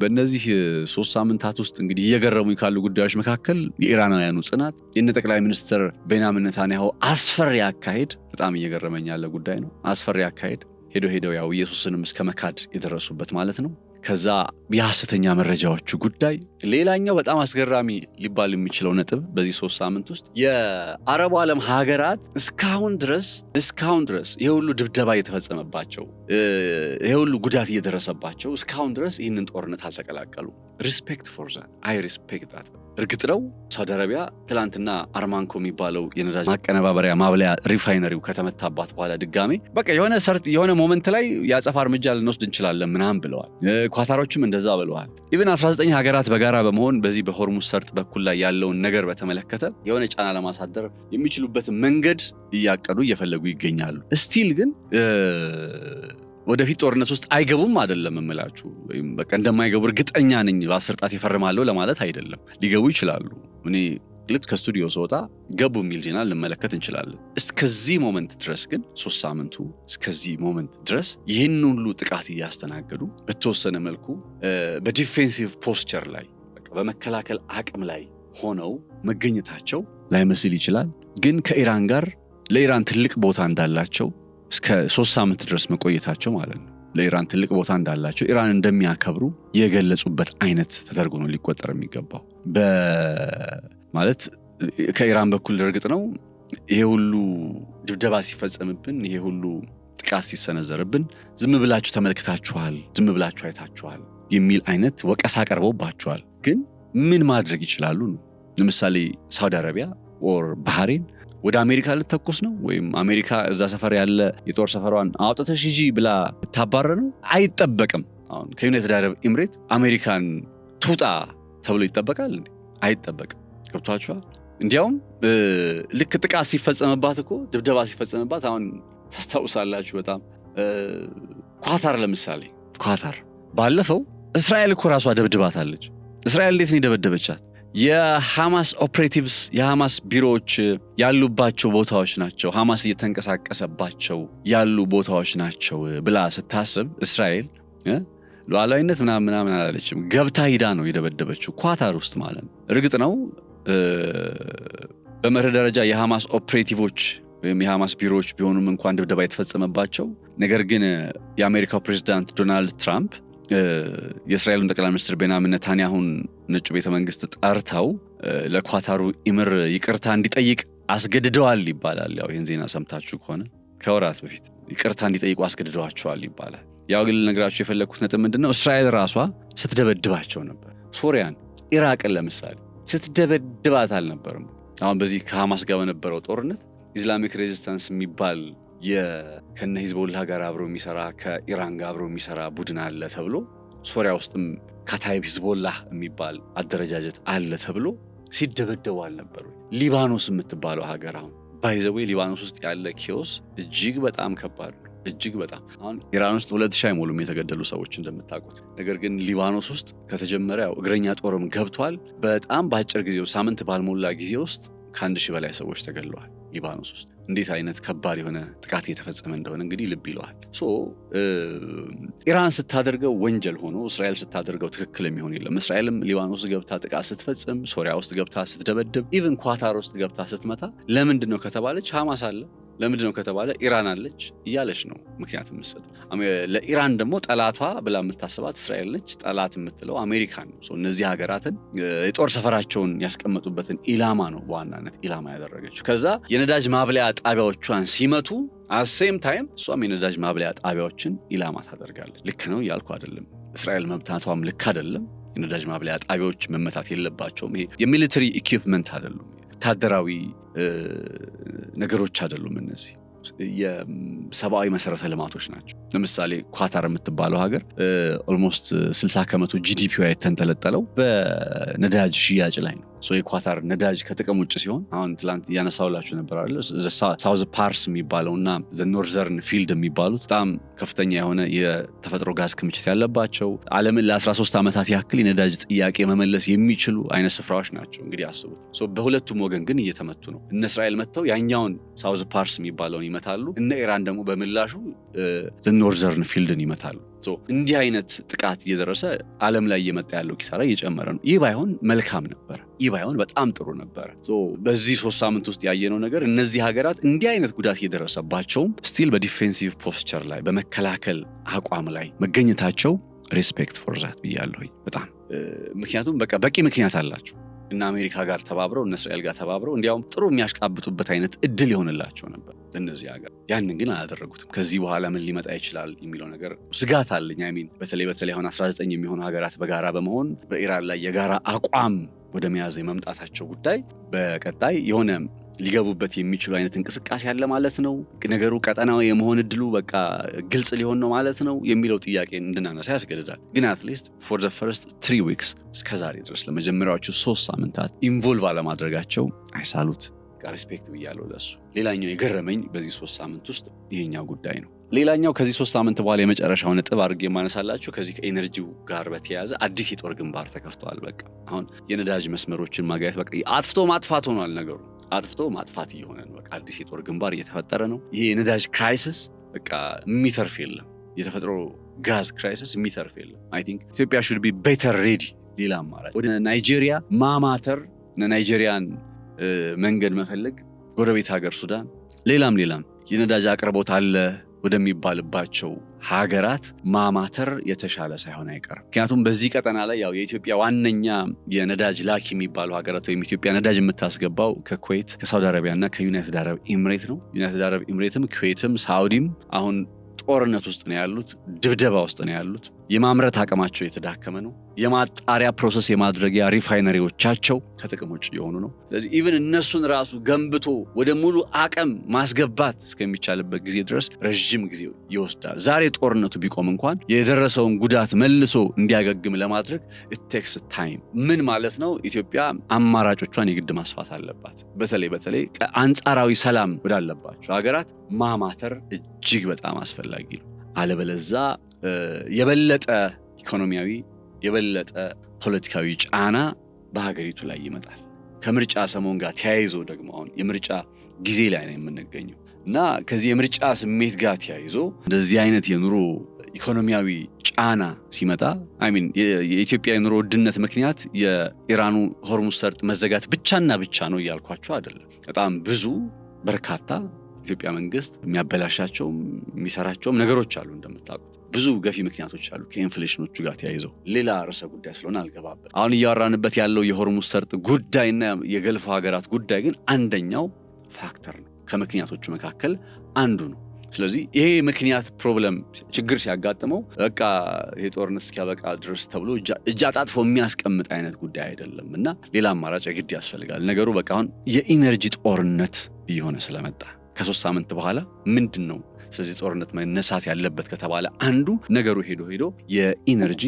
በእነዚህ 3 ሳምንታት ውስጥ እንግዲህ እየገረሙኝ ካሉ ጉዳዮች መካከል የኢራናውያኑ ጽናት፣ የነ ጠቅላይ ሚኒስትር ቤንያሚን ኔታንያሁ አስፈሪ አካሄድ በጣም እየገረመኝ ያለ ጉዳይ ነው። አስፈሪ አካሄድ ሄደው ያው ኢየሱስንም እስከ መካድ የደረሱበት ማለት ነው። ከዛ የሐሰተኛ መረጃዎቹ ጉዳይ ሌላኛው በጣም አስገራሚ ሊባል የሚችለው ነጥብ በዚህ 3 ሳምንት ውስጥ የአረቡ ዓለም ሀገራት እስካሁን ድረስ ይሄ ሁሉ ድብደባ እየተፈጸመባቸው ይሄ ሁሉ ጉዳት እየደረሰባቸው እስካሁን ድረስ ይህንን ጦርነት አልተቀላቀሉ። ሪስፔክት ፎር ዛት አይ ሪስፔክት ዛት። እርግጥ ነው ሳውዲ አረቢያ ትላንትና አርማንኮ የሚባለው የነዳጅ ማቀነባበሪያ ማብለያ ሪፋይነሪው ከተመታባት በኋላ ድጋሜ በቃ የሆነ ሞመንት ላይ ያጸፋ እርምጃ ልንወስድ እንችላለን ምናምን ብለዋል። ኳታሮችም እንደዛ ብለዋል። ኢቭን 19 ሀገራት በጋራ በመሆን በዚህ በሆርሙዝ ሰርጥ በኩል ላይ ያለውን ነገር በተመለከተ የሆነ ጫና ለማሳደር የሚችሉበትን መንገድ እያቀዱ እየፈለጉ ይገኛሉ። ስቲል ግን ወደፊት ጦርነት ውስጥ አይገቡም አይደለም እምላችሁ፣ ወይም በቃ እንደማይገቡ እርግጠኛ ነኝ በ10 ጣት ይፈርማለሁ ለማለት አይደለም። ሊገቡ ይችላሉ። እኔ ልክ ከስቱዲዮ ስወጣ ገቡ የሚል ዜና ልንመለከት እንችላለን። እስከዚህ ሞመንት ድረስ ግን 3 ሳምንቱ እስከዚህ ሞመንት ድረስ ይህን ሁሉ ጥቃት እያስተናገዱ በተወሰነ መልኩ በዲፌንሲቭ ፖስቸር ላይ በመከላከል አቅም ላይ ሆነው መገኘታቸው ላይመስል ይችላል። ግን ከኢራን ጋር ለኢራን ትልቅ ቦታ እንዳላቸው እስከ 3 ሳምንት ድረስ መቆየታቸው ማለት ነው ለኢራን ትልቅ ቦታ እንዳላቸው ኢራን እንደሚያከብሩ የገለጹበት አይነት ተደርጎ ነው ሊቆጠር የሚገባው። ማለት ከኢራን በኩል እርግጥ ነው ይሄ ሁሉ ድብደባ ሲፈጸምብን፣ ይሄ ሁሉ ጥቃት ሲሰነዘርብን ዝም ብላችሁ ተመልክታችኋል፣ ዝም ብላችሁ አይታችኋል የሚል አይነት ወቀሳ ቀርቦባቸዋል። ግን ምን ማድረግ ይችላሉ ነው? ለምሳሌ ሳውዲ አረቢያ ኦር ባህሬን ወደ አሜሪካ ልትተኩስ ነው ወይም አሜሪካ እዛ ሰፈር ያለ የጦር ሰፈሯን አውጥተሽ ሂጂ ብላ ልታባረር ነው? አይጠበቅም። አሁን ከዩናይትድ አረብ ኤምሬት አሜሪካን ትውጣ ተብሎ ይጠበቃል እንዴ? አይጠበቅም። ገብቷችኋል? እንዲያውም ልክ ጥቃት ሲፈጸምባት እኮ ድብደባ ሲፈጸምባት አሁን ታስታውሳላችሁ በጣም ኳታር ለምሳሌ ኳታር ባለፈው እስራኤል እኮ ራሷ ደብድባታለች። እስራኤል እንዴት ነው የደበደበቻት? የሐማስ ኦፕሬቲቭስ የሐማስ ቢሮዎች ያሉባቸው ቦታዎች ናቸው፣ ሐማስ እየተንቀሳቀሰባቸው ያሉ ቦታዎች ናቸው ብላ ስታስብ እስራኤል ሉዓላዊነት ምናምን አላለችም። ገብታ ሂዳ ነው የደበደበችው ኳታር ውስጥ ማለት ነው። እርግጥ ነው በመርህ ደረጃ የሐማስ ኦፕሬቲቮች ወይም የሐማስ ቢሮዎች ቢሆኑም እንኳን ድብደባ የተፈጸመባቸው፣ ነገር ግን የአሜሪካው ፕሬዝዳንት ዶናልድ ትራምፕ የእስራኤሉን ጠቅላይ ሚኒስትር ቤንያሚን ኔታንያሁን ነጩ ቤተ መንግስት ጠርተው ለኳታሩ ኢምር ይቅርታ እንዲጠይቅ አስገድደዋል ይባላል። ያው ይህን ዜና ሰምታችሁ ከሆነ ከወራት በፊት ይቅርታ እንዲጠይቁ አስገድደዋቸዋል ይባላል። ያው ግን ልነግራችሁ የፈለግኩት ነጥብ ምንድነው? እስራኤል ራሷ ስትደበድባቸው ነበር። ሶሪያን፣ ኢራቅን ለምሳሌ ስትደበድባት አልነበርም? አሁን በዚህ ከሐማስ ጋር በነበረው ጦርነት ኢስላሚክ ሬዚስታንስ የሚባል ከነ ሂዝቦላህ ጋር አብሮ የሚሰራ ከኢራን ጋር አብሮ የሚሰራ ቡድን አለ ተብሎ ሶሪያ ውስጥም ካታይብ ሂዝቦላህ የሚባል አደረጃጀት አለ ተብሎ ሲደበደቡ አልነበሩ? ሊባኖስ የምትባለው ሀገር አሁን ባይዘዌ ሊባኖስ ውስጥ ያለ ኪዮስ እጅግ በጣም ከባድ ነው። እጅግ በጣም አሁን ኢራን ውስጥ 2000 አይሞሉም የተገደሉ ሰዎች እንደምታውቁት። ነገር ግን ሊባኖስ ውስጥ ከተጀመረ ያው እግረኛ ጦርም ገብቷል። በጣም በአጭር ጊዜ ሳምንት ባልሞላ ጊዜ ውስጥ ከ1000 በላይ ሰዎች ተገድለዋል ሊባኖስ ውስጥ። እንዴት አይነት ከባድ የሆነ ጥቃት የተፈጸመ እንደሆነ እንግዲህ ልብ ይለዋል። ኢራን ስታደርገው ወንጀል ሆኖ እስራኤል ስታደርገው ትክክል የሚሆን የለም። እስራኤልም ሊባኖስ ገብታ ጥቃት ስትፈጽም፣ ሶሪያ ውስጥ ገብታ ስትደበድብ፣ ኢቭን ኳታር ውስጥ ገብታ ስትመታ ለምንድን ነው ከተባለች ሐማስ አለ። ለምንድነው ከተባለ ኢራን አለች እያለች ነው ምክንያት የምትሰጠው። ለኢራን ደግሞ ጠላቷ ብላ የምታስባት እስራኤል ነች፣ ጠላት የምትለው አሜሪካን ነው። እነዚህ ሀገራትን የጦር ሰፈራቸውን ያስቀመጡበትን ኢላማ ነው በዋናነት ኢላማ ያደረገችው። ከዛ የነዳጅ ማብለያ ጣቢያዎቿን ሲመቱ አሴም ታይም እሷም የነዳጅ ማብለያ ጣቢያዎችን ኢላማ ታደርጋለች። ልክ ነው እያልኩ አይደለም። እስራኤል መብታቷም ልክ አይደለም። የነዳጅ ማብለያ ጣቢያዎች መመታት የለባቸውም። ይሄ የሚሊተሪ ኢኩዊፕመንት አይደሉም፣ ወታደራዊ ነገሮች አይደሉም። እነዚህ የሰብአዊ መሰረተ ልማቶች ናቸው። ለምሳሌ ኳታር የምትባለው ሀገር ኦልሞስት 60% ጂዲፒዋ የተንጠለጠለው በነዳጅ ሽያጭ ላይ ነው። የኳታር ነዳጅ ከጥቅም ውጭ ሲሆን አሁን ትላንት እያነሳውላችሁ ነበር አይደል? ሳውዝ ፓርስ የሚባለውና ኖርዘርን ፊልድ የሚባሉት በጣም ከፍተኛ የሆነ የተፈጥሮ ጋዝ ክምችት ያለባቸው ዓለምን ለ13 ዓመታት ያክል የነዳጅ ጥያቄ መመለስ የሚችሉ አይነት ስፍራዎች ናቸው። እንግዲህ አስቡት። በሁለቱም ወገን ግን እየተመቱ ነው። እነ እስራኤል መጥተው ያኛውን ሳውዝ ፓርስ የሚባለውን ይመታሉ፣ እነ ኢራን ደግሞ በምላሹ ኖርዘርን ፊልድን ይመታሉ። እንዲህ አይነት ጥቃት እየደረሰ ዓለም ላይ እየመጣ ያለው ኪሳራ እየጨመረ ነው። ይህ ባይሆን መልካም ነበር። ይህ ባይሆን በጣም ጥሩ ነበር። በዚህ 3 ሳምንት ውስጥ ያየነው ነገር እነዚህ ሀገራት እንዲህ አይነት ጉዳት እየደረሰባቸውም ስቲል በዲፌንሲቭ ፖስቸር ላይ በመከላከል አቋም ላይ መገኘታቸው ሬስፔክት ፎር ዛት ብያለሁኝ በጣም ምክንያቱም በቂ ምክንያት አላቸው። እና አሜሪካ ጋር ተባብረው እነ እስራኤል ጋር ተባብረው እንዲያውም ጥሩ የሚያሽቃብጡበት አይነት እድል ይሆንላቸው ነበር እነዚህ ሀገር። ያንን ግን አላደረጉትም። ከዚህ በኋላ ምን ሊመጣ ይችላል የሚለው ነገር ስጋት አለኝ። በተለይ አሁን 19 የሚሆኑ ሀገራት በጋራ በመሆን በኢራን ላይ የጋራ አቋም ወደ መያዝ የመምጣታቸው ጉዳይ በቀጣይ የሆነ ሊገቡበት የሚችሉ አይነት እንቅስቃሴ ያለ ማለት ነው። ነገሩ ቀጠናዊ የመሆን እድሉ በቃ ግልጽ ሊሆን ነው ማለት ነው የሚለው ጥያቄ እንድናነሳ ያስገድዳል። ግን አትሊስት ፎር ዘ ፈርስት 3 ዊክስ እስከዛሬ ድረስ ለመጀመሪያዎቹ 3 ሳምንታት ኢንቮልቭ አለማድረጋቸው አይሳሉት ሪስፔክት ብያለሁ ለሱ። ሌላኛው የገረመኝ በዚህ 3 ሳምንት ውስጥ ይሄኛው ጉዳይ ነው። ሌላኛው ከዚህ 3 ሳምንት በኋላ የመጨረሻው ነጥብ አድርጌ የማነሳላችሁ ከዚህ ከኤነርጂው ጋር በተያያዘ አዲስ የጦር ግንባር ተከፍቷል። በቃ አሁን የነዳጅ መስመሮችን ማጋየት በቃ አጥፍቶ ማጥፋት ሆኗል ነገሩ። አጥፍቶ ማጥፋት እየሆነ ነው። በቃ አዲስ የጦር ግንባር እየተፈጠረ ነው። ይሄ የነዳጅ ክራይሲስ በቃ የሚተርፍ የለም። የተፈጥሮ ጋዝ ክራይሲስ የሚተርፍ የለም። አይ ቲንክ ኢትዮጵያ should be better ready። ሌላ አማራጭ ወደ ናይጄሪያ ማማተር፣ ናይጄሪያን መንገድ መፈለግ፣ ጎረቤት ሀገር ሱዳን፣ ሌላም የነዳጅ አቅርቦት አለ ወደሚባልባቸው ሀገራት ማማተር የተሻለ ሳይሆን አይቀርም። ምክንያቱም በዚህ ቀጠና ላይ ያው የኢትዮጵያ ዋነኛ የነዳጅ ላኪ የሚባሉ ሀገራት ወይም ኢትዮጵያ ነዳጅ የምታስገባው ከኩዌት፣ ከሳውዲ አረቢያ እና ከዩናይትድ አረብ ኤምሬት ነው። ዩናይትድ አረብ ኤምሬትም ኩዌትም ሳውዲም አሁን ጦርነት ውስጥ ነው ያሉት፣ ድብደባ ውስጥ ነው ያሉት። የማምረት አቅማቸው የተዳከመ ነው። የማጣሪያ ፕሮሰስ የማድረጊያ ሪፋይነሪዎቻቸው ከጥቅም ውጭ የሆኑ ነው። ስለዚህ ኢቭን እነሱን ራሱ ገንብቶ ወደ ሙሉ አቅም ማስገባት እስከሚቻልበት ጊዜ ድረስ ረጅም ጊዜ ይወስዳል። ዛሬ ጦርነቱ ቢቆም እንኳን የደረሰውን ጉዳት መልሶ እንዲያገግም ለማድረግ it takes time። ምን ማለት ነው? ኢትዮጵያ አማራጮቿን የግድ ማስፋት አለባት። በተለይ አንጻራዊ ሰላም ወዳለባቸው ሀገራት ማማተር እጅግ በጣም አስፈላጊ ነው። አለበለዛ የበለጠ ኢኮኖሚያዊ የበለጠ ፖለቲካዊ ጫና በሀገሪቱ ላይ ይመጣል። ከምርጫ ሰሞን ጋር ተያይዞ ደግሞ አሁን የምርጫ ጊዜ ላይ ነው የምንገኘው እና ከዚህ የምርጫ ስሜት ጋር ተያይዞ እንደዚህ አይነት የኑሮ ኢኮኖሚያዊ ጫና ሲመጣ የኢትዮጵያ የኑሮ ውድነት ምክንያት የኢራኑ ሆርሙዝ ሰርጥ መዘጋት ብቻና ብቻ ነው እያልኳቸው አይደለም። በጣም ብዙ በርካታ ኢትዮጵያ መንግስት የሚያበላሻቸውም የሚሰራቸውም ነገሮች አሉ። እንደምታውቁት ብዙ ገፊ ምክንያቶች አሉ ከኢንፍሌሽኖቹ ጋር ተያይዘው። ሌላ ርዕሰ ጉዳይ ስለሆነ አልገባበት። አሁን እያወራንበት ያለው የሆርሙዝ ሰርጥ ጉዳይና የገልፍ ሀገራት ጉዳይ ግን አንደኛው ፋክተር ነው፣ ከምክንያቶቹ መካከል አንዱ ነው። ስለዚህ ይሄ ምክንያት ፕሮብለም ችግር ሲያጋጥመው በቃ ይሄ ጦርነት እስኪያበቃ ድረስ ተብሎ እጅ አጣጥፎ የሚያስቀምጥ አይነት ጉዳይ አይደለም እና ሌላ አማራጭ ግድ ያስፈልጋል። ነገሩ በቃ አሁን የኢነርጂ ጦርነት እየሆነ ስለመጣ ከ3 ሳምንት በኋላ ምንድን ነው ስለዚህ ጦርነት መነሳት ያለበት ከተባለ አንዱ ነገሩ ሄዶ የኢነርጂ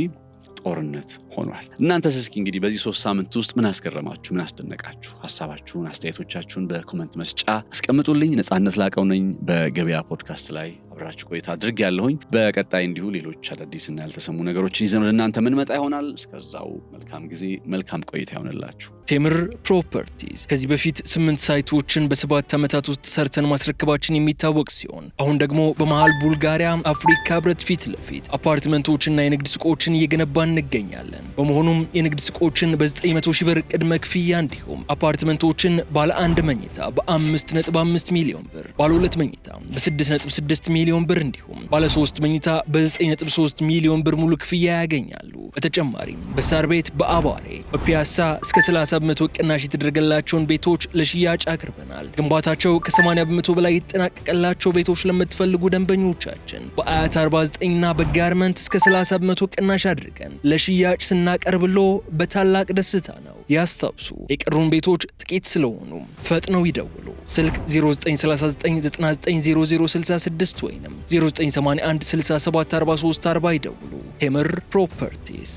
ጦርነት ሆኗል። እናንተስ እስኪ እንግዲህ በዚህ 3 ሳምንት ውስጥ ምን አስገረማችሁ? ምን አስደነቃችሁ? ሐሳባችሁን፣ አስተያየቶቻችሁን በኮሜንት መስጫ አስቀምጡልኝ። ነጻነት ላቀው ነኝ በገበያ ፖድካስት ላይ አብራችሁ ቆይታ አድርጌያለሁኝ። በቀጣይ እንዲሁ ሌሎች አዳዲስና ያልተሰሙ ነገሮችን ይዘን ወደ እናንተ ምን መጣ ይሆናል። እስከዛው መልካም ጊዜ መልካም ቆይታ ይሆንላችሁ። ቴምር ፕሮፐርቲስ ከዚህ በፊት 8 ሳይቶችን በ7 ዓመታት ውስጥ ሰርተን ማስረከባችን የሚታወቅ ሲሆን አሁን ደግሞ በመሃል ቡልጋሪያ አፍሪካ ህብረት ፊት ለፊት አፓርትመንቶችና የንግድ ሱቆችን እየገነባን እንገኛለን። በመሆኑም የንግድ ሱቆችን በ900 ሺህ ብር ቅድመ ክፍያ እንዲሁም አፓርትመንቶችን ባለ 1 መኝታ በ5.5 ሚሊዮን ብር፣ ባለ 2 መኝታ በ6.6 ሚሊዮን ብር እንዲሁም ባለ 3 መኝታ በ9.3 ሚሊዮን ብር ሙሉ ክፍያ ያገኛሉ። በተጨማሪም በሳር ቤት፣ በአባሬ፣ በፒያሳ እስከ 30 በመቶ ቅናሽ የተደረገላቸውን ቤቶች ለሽያጭ አቅርበናል። ግንባታቸው ከ80 በመቶ በላይ የተጠናቀቀላቸው ቤቶች ለምትፈልጉ ደንበኞቻችን በአያት 49 እና በጋርመንት እስከ 30 በመቶ ቅናሽ አድርገን ለሽያጭ ስናቀርብሎ በታላቅ ደስታ ነው። ያስታውሱ፣ የቀሩን ቤቶች ጥቂት ስለሆኑ ፈጥነው ይደውሉ። ስልክ 0939990066 ወይም 0981 674340 ይደውሉ። ቴምር ፕሮፐርቲስ